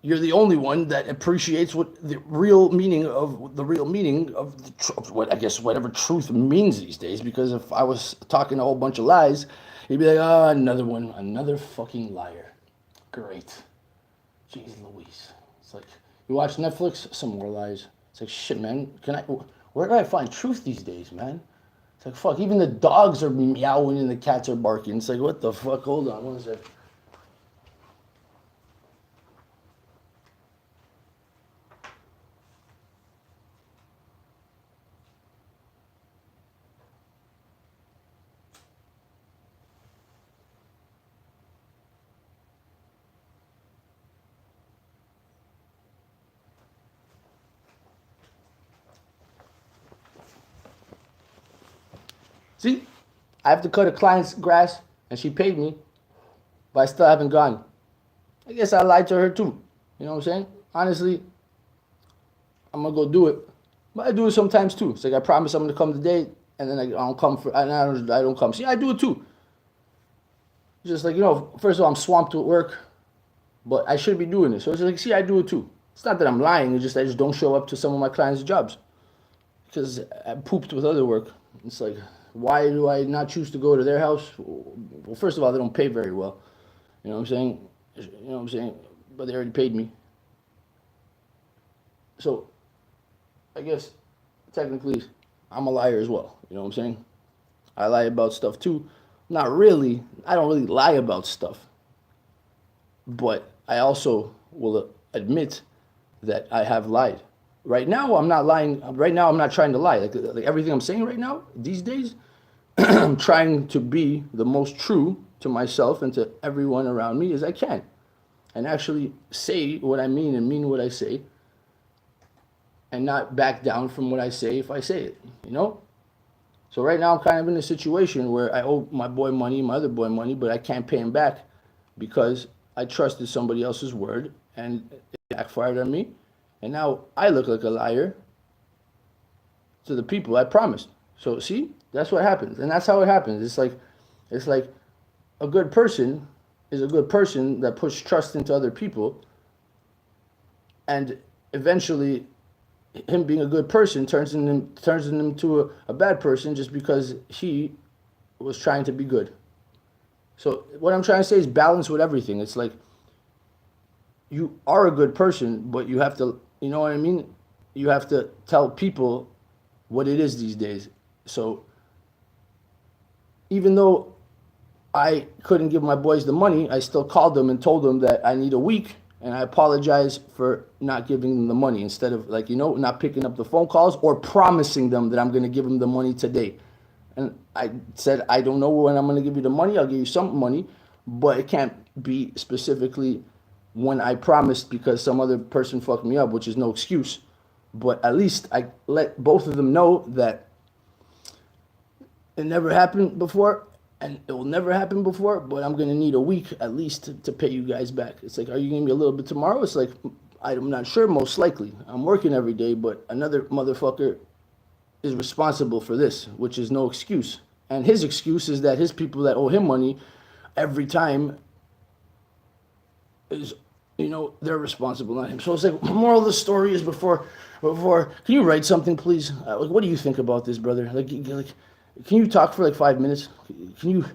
you're the only one that appreciates what the real meaning of what I guess whatever truth means these days. Because if I was talking a whole bunch of lies, you'd be like, oh, another one, another fucking liar. Great. Jeez Louise. It's like you watch Netflix, some more lies. It's like shit, man. Where do I find truth these days, man? It's like fuck. Even the dogs are meowing and the cats are barking. It's like what the fuck? Hold on, one sec. See, I have to cut a client's grass, and she paid me, but I still haven't gone. I guess I lied to her too. You know what I'm saying? Honestly, I'm gonna go do it, but I do it sometimes too. It's like I promise I'm gonna come today, and then I don't come I don't come. See, I do it too. Just like first of all, I'm swamped with work, but I should be doing it. So it's like, see, I do it too. It's not that I'm lying. It's just I just don't show up to some of my clients' jobs because I pooped with other work. It's like, why do I not choose to go to their house? Well, first of all, they don't pay very well. You know what I'm saying? You know what I'm saying? But they already paid me. So I guess technically I'm a liar as well. You know what I'm saying? I lie about stuff too. Not really. I don't really lie about stuff. But I also will admit that I have lied. Right now, I'm not lying. Right now, I'm not trying to lie. Like everything I'm saying right now, these days, I'm trying to be the most true to myself and to everyone around me as I can. And actually say what I mean and mean what I say. And not back down from what I say if I say it, So right now, I'm kind of in a situation where I owe my boy money, my other boy money, but I can't pay him back because I trusted somebody else's word and it backfired on me. And now I look like a liar to the people I promised. So see, that's what happens. And that's how it happens. It's like a good person is a good person that puts trust into other people. And eventually him being a good person turns him into a bad person just because he was trying to be good. So what I'm trying to say is balance with everything. It's like you are a good person, but you have to, you know what I mean? You have to tell people what it is these days. So even though I couldn't give my boys the money, I still called them and told them that I need a week, and I apologize for not giving them the money instead of not picking up the phone calls or promising them that I'm going to give them the money today. And I said, I don't know when I'm going to give you the money. I'll give you some money, but it can't be specifically when I promised because some other person fucked me up, which is no excuse. But at least I let both of them know that it never happened before and it will never happen before, but I'm going to need a week at least to pay you guys back. It's like, are you going to be a little bit tomorrow? It's like, I'm not sure, most likely. I'm working every day, but another motherfucker is responsible for this, which is no excuse. And his excuse is that his people that owe him money every time is, they're responsible, not him. So it's like, moral of the story is before, can you write something, please? What do you think about this, brother? Can you talk for 5 minutes? Can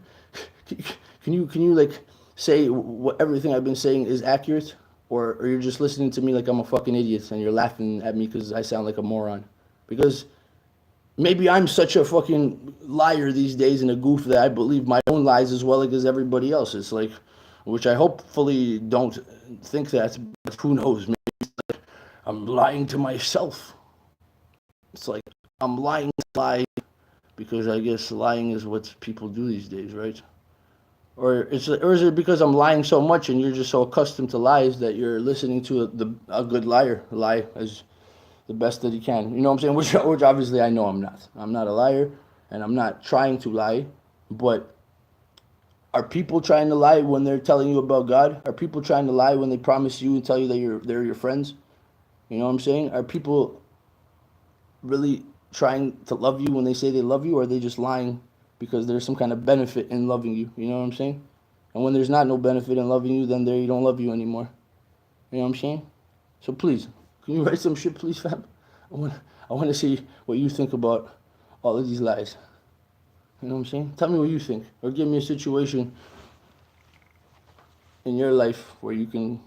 you say what everything I've been saying is accurate? or you're just listening to me like I'm a fucking idiot and you're laughing at me because I sound like a moron. Because maybe I'm such a fucking liar these days and a goof that I believe my own lies as well as everybody else. It's like, which I hopefully don't think that, but who knows? Maybe I'm lying to myself. It's like I'm lying to lie because I guess lying is what people do these days, right? Or is it because I'm lying so much and you're just so accustomed to lies that you're listening to a good liar lie as the best that he can? You know what I'm saying? Which obviously I know I'm not. I'm not a liar, and I'm not trying to lie. But are people trying to lie when they're telling you about God? Are people trying to lie when they promise you and tell you that they're your friends? You know what I'm saying? Are people really trying to love you when they say they love you, or are they just lying because there's some kind of benefit in loving you? You know what I'm saying? And when there's not no benefit in loving you, then they don't love you anymore. You know what I'm saying? So please, can you write some shit, please, fam? I want to see what you think about all of these lies. You know what I'm saying? Tell me what you think, or give me a situation in your life where you can,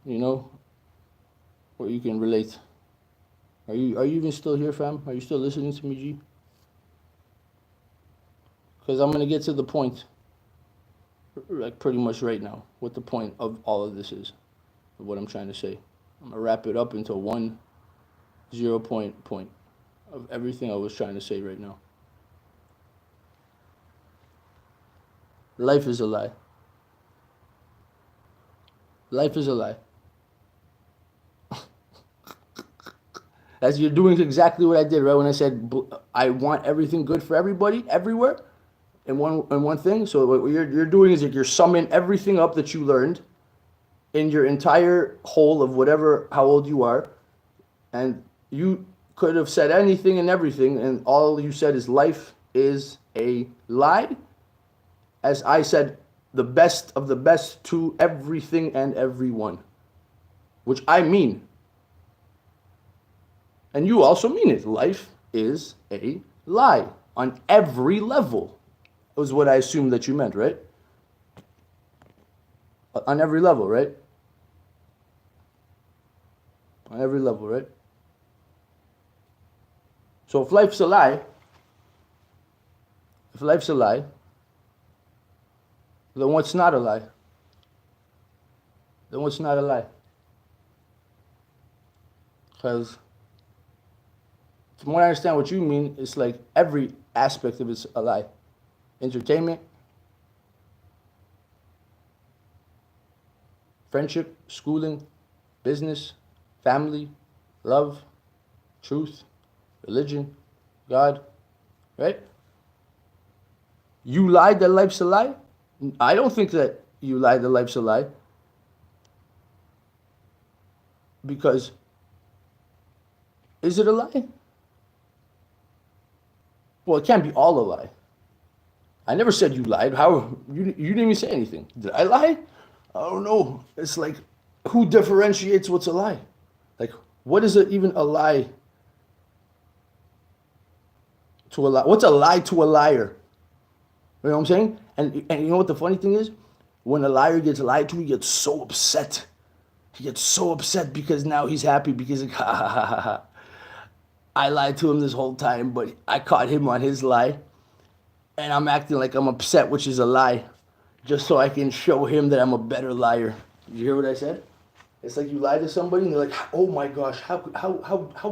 you know, where you can relate. Are you even still here, fam? Are you still listening to me, G? Because I'm gonna get to the point, like pretty much right now, what the point of all of this is, of what I'm trying to say. I'm gonna wrap it up into 1 0 point of everything I was trying to say right now. Life is a lie. Life is a lie. As you're doing exactly what I did, right? When I said I want everything good for everybody, everywhere, in one thing. So what you're doing is you're summing everything up that you learned in your entire whole of whatever, how old you are, and you could have said anything and everything, and all you said is life is a lie. As I said, the best of the best to everything and everyone, which I mean. And you also mean it. Life is a lie on every level, was what I assumed that you meant, right? On every level, right? On every level, right? So if life's a lie, then what's not a lie? Then what's not a lie? Because from what I understand what you mean, it's like every aspect of it's a lie. Entertainment, friendship, schooling, business, family, love, truth, religion, God, right? You lied that life's a lie? I don't think that you lied that life's a lie. Because, is it a lie? Well, it can't be all a lie. I never said you lied. How? You didn't even say anything. Did I lie? I don't know. It's like, who differentiates what's a lie? Like, what is it even a lie to a lie? What's a lie to a liar? You know what I'm saying? And you know what the funny thing is? When a liar gets lied to, he gets so upset. He gets so upset because now he's happy because like, ha ha ha ha ha. I lied to him this whole time, but I caught him on his lie. And I'm acting like I'm upset, which is a lie, just so I can show him that I'm a better liar. Did you hear what I said? It's like you lie to somebody and they're like, oh my gosh, how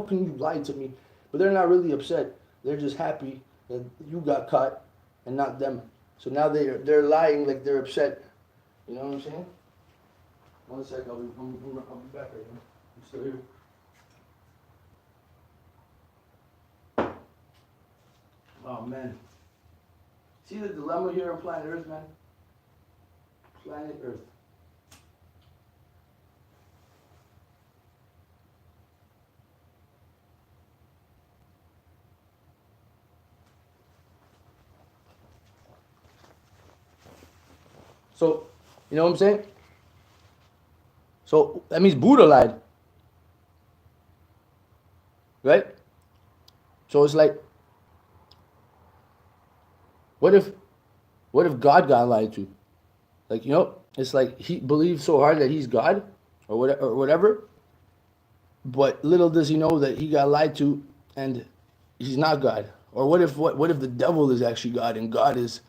can you lie to me? But they're not really upset. They're just happy that you got caught and not them. So now they're lying like they're upset. You know what I'm saying? 1 sec, I'll be back right now. I'm still here. Oh man. See the dilemma here on planet Earth, man? Planet Earth. So, you know what I'm saying? So that means Buddha lied. Right? So it's like, what if God got lied to? Like, you know, It's like he believes so hard that he's God or whatever, but little does he know that he got lied to and he's not God. Or what if the devil is actually God and God is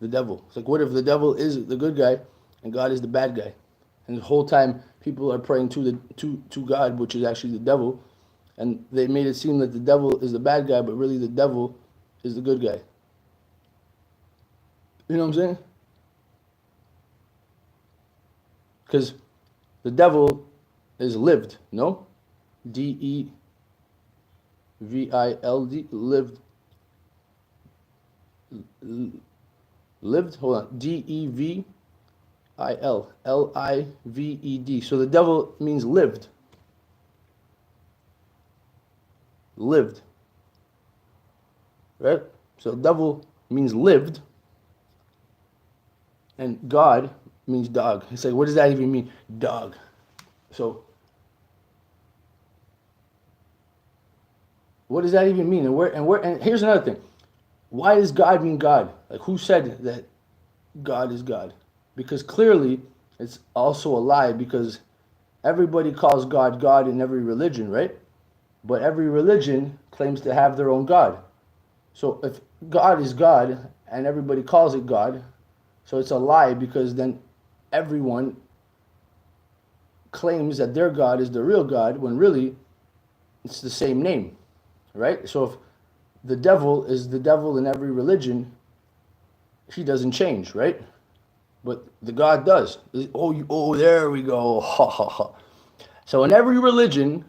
the devil? It's like, what if the devil is the good guy and God is the bad guy? And the whole time people are praying to God, which is actually the devil, and they made it seem that the devil is the bad guy, but really the devil is the good guy. You know what I'm saying? Because the devil is lived, no? Devild, lived. Lived, hold on. Devil, lived. So the devil means lived. Lived. Right? So devil means lived. And God means dog. It's like, what does that even mean? Dog. So, what does that even mean? And here's another thing. Why does God mean God? Like, who said that God is God? Because clearly it's also a lie, because everybody calls God God in every religion, right? But every religion claims to have their own God. So if God is God and everybody calls it God, so it's a lie, because then everyone claims that their God is the real God when really it's the same name, right? So if the devil is the devil in every religion, he doesn't change, right? But the God does. Oh, there we go. Ha ha ha. So in every religion,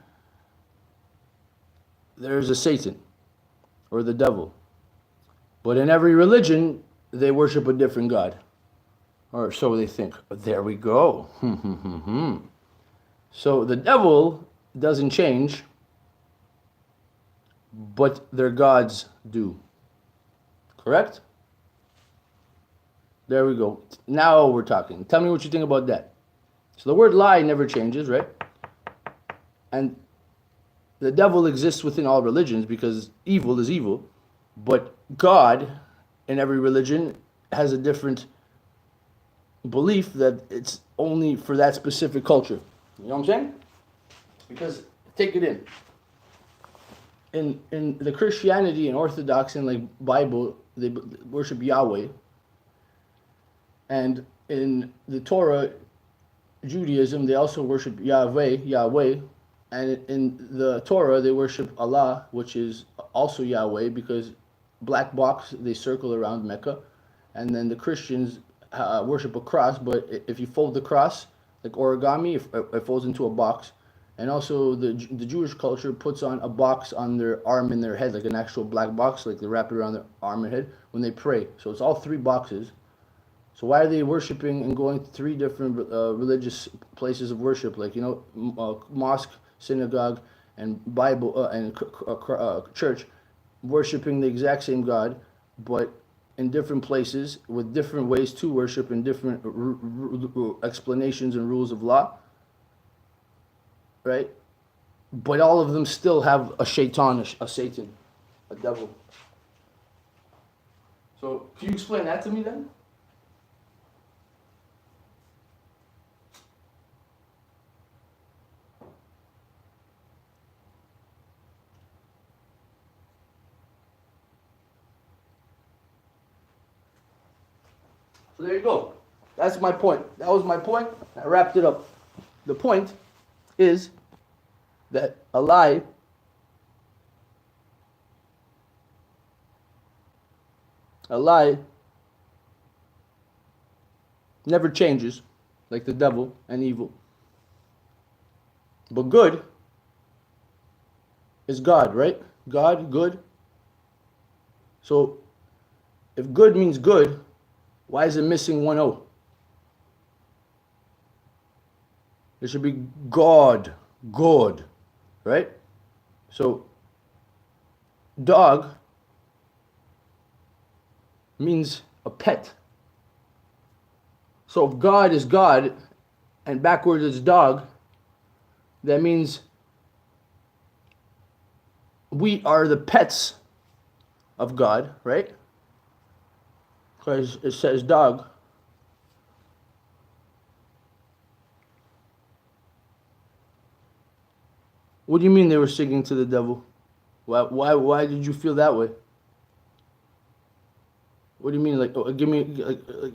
there's a Satan or the devil. But in every religion, they worship a different God. Or so they think. But there we go. So the devil doesn't change, but their gods do. Correct? There we go. Now we're talking. Tell me what you think about that. So the word lie never changes, right? And the devil exists within all religions because evil is evil. But God in every religion has a different belief that it's only for that specific culture. You know what I'm saying? Because take it in. In the Christianity and Orthodox and like Bible, they worship Yahweh. And in the Torah, Judaism, they also worship Yahweh. And in the Torah, they worship Allah, which is also Yahweh, because black box, they circle around Mecca. And then the Christians worship a cross, but if you fold the cross, like origami, it folds into a box. And also the Jewish culture puts on a box on their arm and their head, like an actual black box, like they wrap it around their arm and head when they pray. So it's all three boxes. So why are they worshiping and going to three different religious places of worship, like, mosque, synagogue, and Bible and church, worshiping the exact same God, but in different places with different ways to worship and different explanations and rules of law, right? But all of them still have a shaitan, a Satan, a devil. So can you explain that to me then? So there you go. That's my point. That was my point. I wrapped it up. The point is that a lie never changes, like the devil and evil. But good is God, right? God, good. So if good means good, why is it missing one O? It should be God, right? So dog means a pet. So if God is God and backwards it's dog, that means we are the pets of God, right? Because it says dog. What do you mean they were singing to the devil? Why did you feel that way? What do you mean? Like, give me,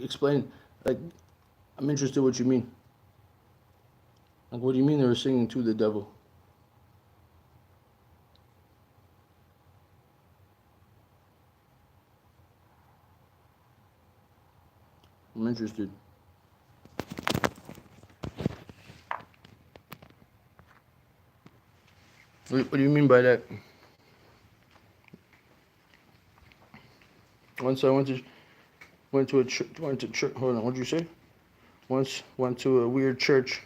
explain. Like, I'm interested what you mean. Like, what do you mean they were singing to the devil? I'm interested. What do you mean by that? Once I went to a church. Hold on, what did you say? Once went to a weird church.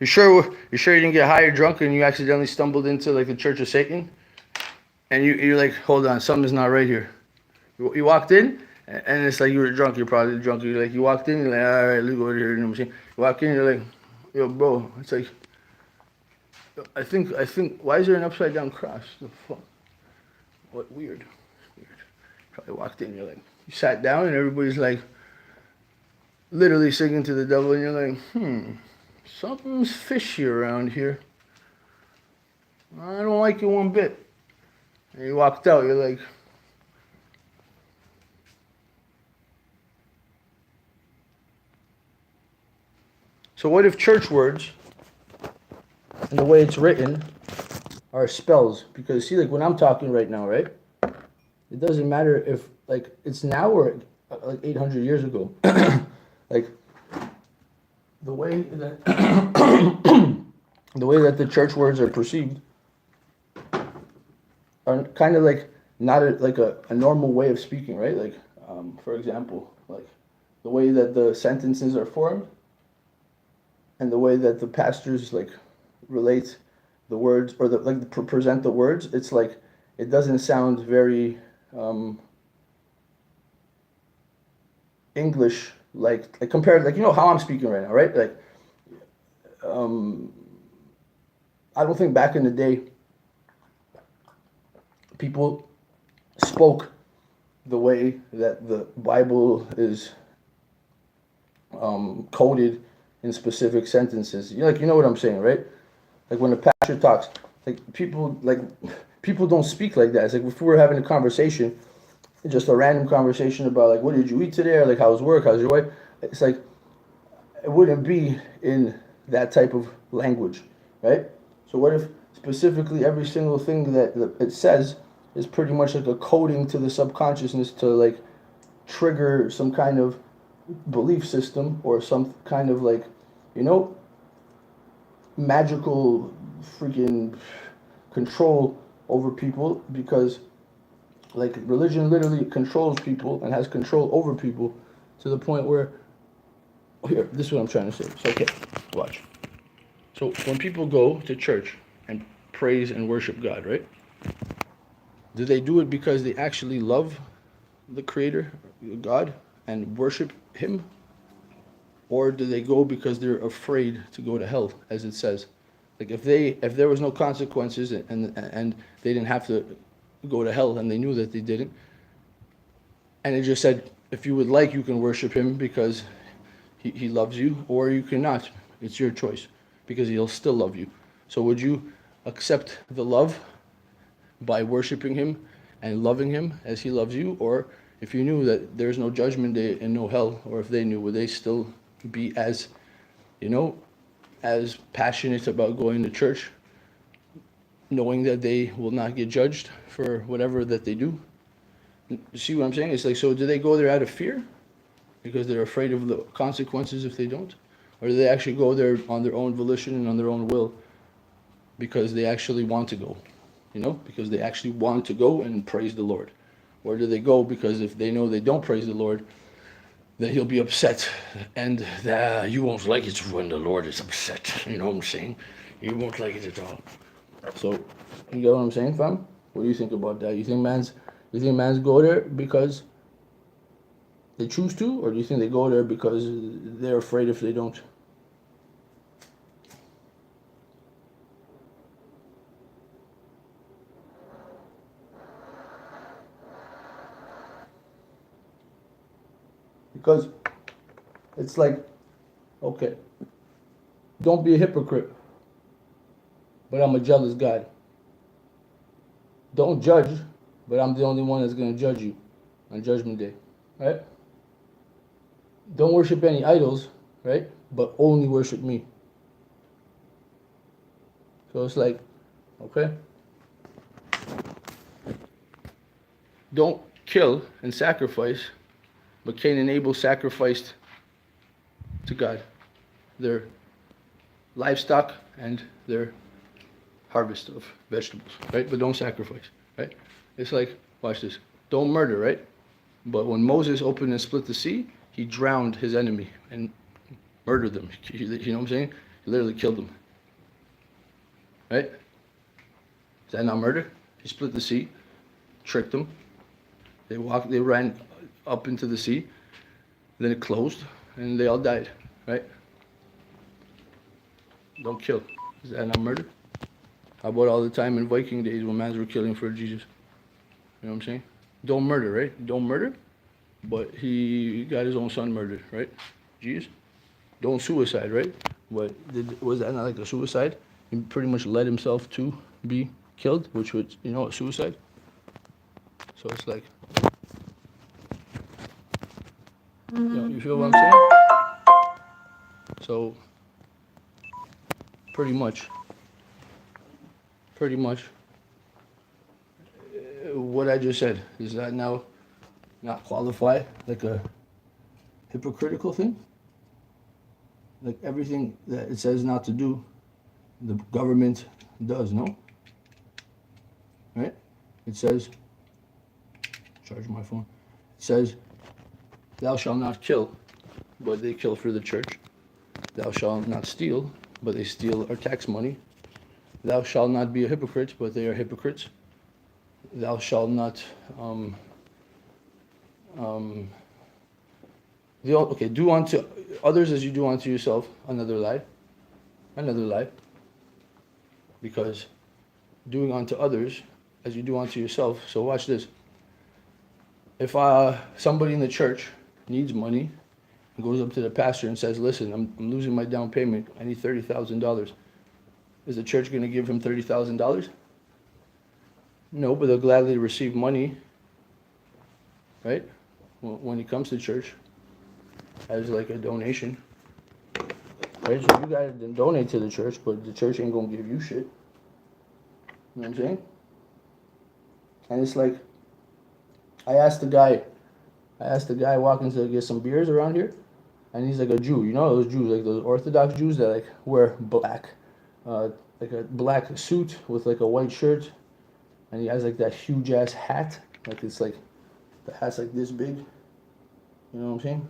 You sure? You sure you didn't get high or drunk and you accidentally stumbled into like the Church of Satan? And you're like, hold on, something's not right here. You walked in and it's like you were drunk. You're probably drunk. You're like, you walked in. You're like, all right, let's go over here. You know what I'm saying? You walk in. You're like, yo, bro. It's like, I think. Why is there an upside down cross? The fuck? What weird? Weird. Probably walked in. You're like, you sat down and everybody's like, literally singing to the devil, and you're like, something's fishy around here. I don't like it one bit. And you walked out. You're like. So what if church words and the way it's written are spells? Because see, like when I'm talking right now, right? It doesn't matter if like it's now or like 800 years ago. Like the way that the way that the church words are perceived are kind of like not like a normal way of speaking, right? Like for example, like the way that the sentences are formed and the way that the pastors like relate the words or the like present the words, it's like it doesn't sound very English like compared, like, you know how I'm speaking right now, right? Like I don't think back in the day people spoke the way that the Bible is coded in specific sentences. You know what I'm saying, right? Like when the pastor talks, people don't speak like that. It's like if we were having a conversation, just a random conversation about like what did you eat today, or like how's work, how's your wife. It's like it wouldn't be in that type of language, right? So what if specifically every single thing that it says is pretty much like a coding to the subconsciousness to like trigger some kind of belief system or some kind of like, you know, magical freaking control over people, because like religion literally controls people and has control over people to the point where here, this is what I'm trying to say. So okay, watch. So when people go to church and praise and worship God, right? Do they do it because they actually love the creator, God, and worship him? Or do they go because they're afraid to go to hell, as it says? Like if there was no consequences and they didn't have to go to hell and they knew that they didn't, and it just said if you would like you can worship him because he loves you, or you cannot. It's your choice because he'll still love you. So would you accept the love by worshiping him and loving him as he loves you? Or if you knew that there's no judgment day and no hell, or if they knew, would they still be as, you know, as passionate about going to church, knowing that they will not get judged for whatever that they do? You see what I'm saying? It's like, so do they go there out of fear because they're afraid of the consequences if they don't? Or do they actually go there on their own volition and on their own will because they actually want to go? You know, because they actually want to go and praise the Lord. Or do they go because if they know they don't praise the Lord, then he'll be upset, and you won't like it when the Lord is upset. You know what I'm saying? You won't like it at all. So, you get what I'm saying, fam? What do you think about that? You think man's go there because they choose to, or do you think they go there because they're afraid if they don't? Because it's like, okay, don't be a hypocrite. but I'm a jealous God. Don't judge, but I'm the only one that's going to judge you on Judgment Day, right? Don't worship any idols, right? But only worship me. So it's like, okay, don't kill and sacrifice, but Cain and Abel sacrificed to God their livestock and their harvest of vegetables, right? But don't sacrifice, right? It's like, watch this. Don't murder, right? But when Moses opened and split the sea, he drowned his enemy and murdered them. You know what I'm saying? He literally killed them, right? Is that not murder? He split the sea, tricked them. They ran up into the sea, then it closed, and they all died, right? Don't kill. Is that not murder? How about all the time in Viking days when mans were killing for Jesus? You know what I'm saying? Don't murder, right? Don't murder, but he got his own son murdered, right? Jesus. Don't suicide, right? Was that not like a suicide? He pretty much led himself to be killed, which was, a suicide. So it's like, you feel what I'm saying? So pretty much, what I just said, does that now not qualify like a hypocritical thing? Like everything that it says not to do, the government does, no? Right? It says, charge my phone. It says, thou shalt not kill, but they kill for the church. Thou shalt not steal, but they steal our tax money. Thou shalt not be a hypocrite, but they are hypocrites. Thou shalt not, do unto others as you do unto yourself. Another lie. Because doing unto others as you do unto yourself. So watch this. If somebody in the church needs money and goes up to the pastor and says, listen, I'm losing my down payment. I need $30,000. Is the church going to give him $30,000? No, but they'll gladly receive money, right? When he comes to church as like a donation. Right? So you gotta donate to the church, but the church ain't gonna give you shit. You know what I'm saying? And it's like, I asked the guy walking to get some beers around here, and he's like a Jew. You know those Jews, like those Orthodox Jews that like wear black, like a black suit with like a white shirt, and he has like that huge ass hat, like it's like, the hat's like this big. You know what I'm saying?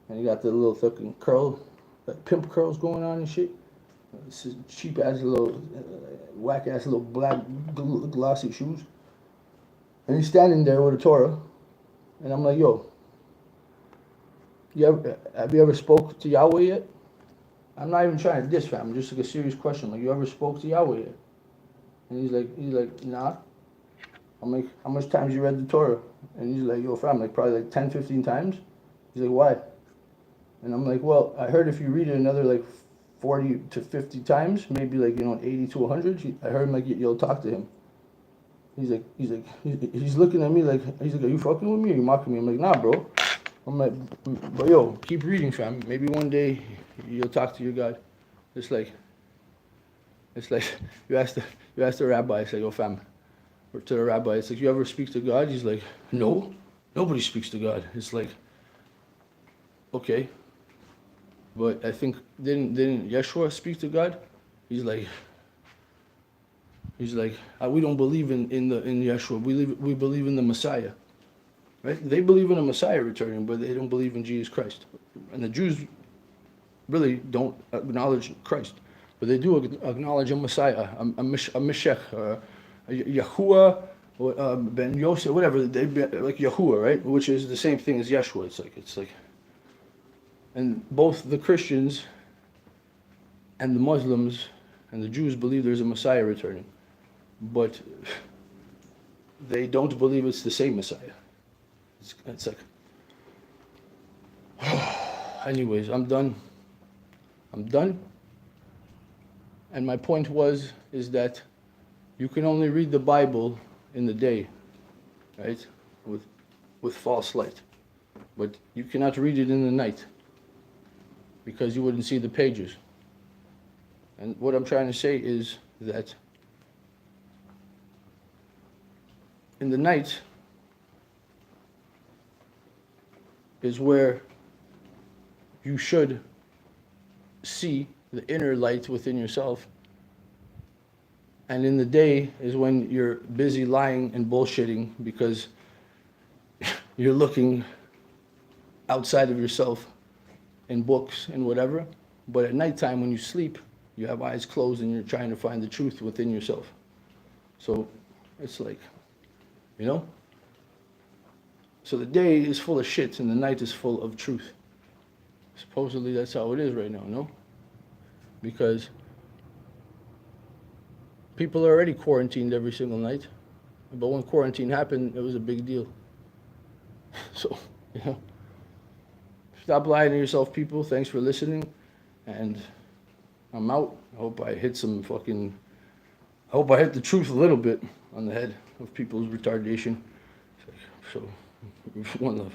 And he got the little fucking curl, like pimp curls going on and shit. This is cheap ass little, whack ass little black glossy shoes. And he's standing there with a Torah, and I'm like, yo, have you ever spoke to Yahweh yet? I'm not even trying to diss fam, just like a serious question. Like, you ever spoke to Yahweh yet? And he's like, nah. I'm like, how much times you read the Torah? And he's like, yo fam, like probably like 10, 15 times. He's like, why? And I'm like, well, I heard if you read it another like 40 to 50 times, maybe like, 80 to 100, I heard like you'll talk to him. He's looking at me like, he's like, are you fucking with me or are you mocking me? I'm like, nah, bro. I'm like, but yo, keep reading, fam. Maybe one day you'll talk to your God. It's like you ask the rabbi, it's like, yo, fam, or to the rabbi, it's like, you ever speak to God? He's like, no, nobody speaks to God. It's like, okay, but I think didn't Yeshua speak to God? He's like, we don't believe in Yeshua. We believe in the Messiah, right? They believe in a Messiah returning, but they don't believe in Jesus Christ. And the Jews really don't acknowledge Christ, but they do acknowledge a Messiah, a Meshech, Yahuwah, Ben Yosef, whatever. They like Yahuwah, right? Which is the same thing as Yeshua. It's like, and both the Christians and the Muslims and the Jews believe there's a Messiah returning, but they don't believe it's the same Messiah. It's like, anyways, I'm done. And my point is that you can only read the Bible in the day, right? With false light. But you cannot read it in the night because you wouldn't see the pages. And what I'm trying to say is that in the night is where you should see the inner light within yourself. And in the day is when you're busy lying and bullshitting because you're looking outside of yourself in books and whatever. But at nighttime when you sleep, you have eyes closed and you're trying to find the truth within yourself. So it's like, you know? So the day is full of shit and the night is full of truth. Supposedly that's how it is right now, no? Because people are already quarantined every single night. But when quarantine happened, it was a big deal. So, you know, stop lying to yourself, people. Thanks for listening. And I'm out. I hope I hit the truth a little bit on the head of people's retardation. So, one love.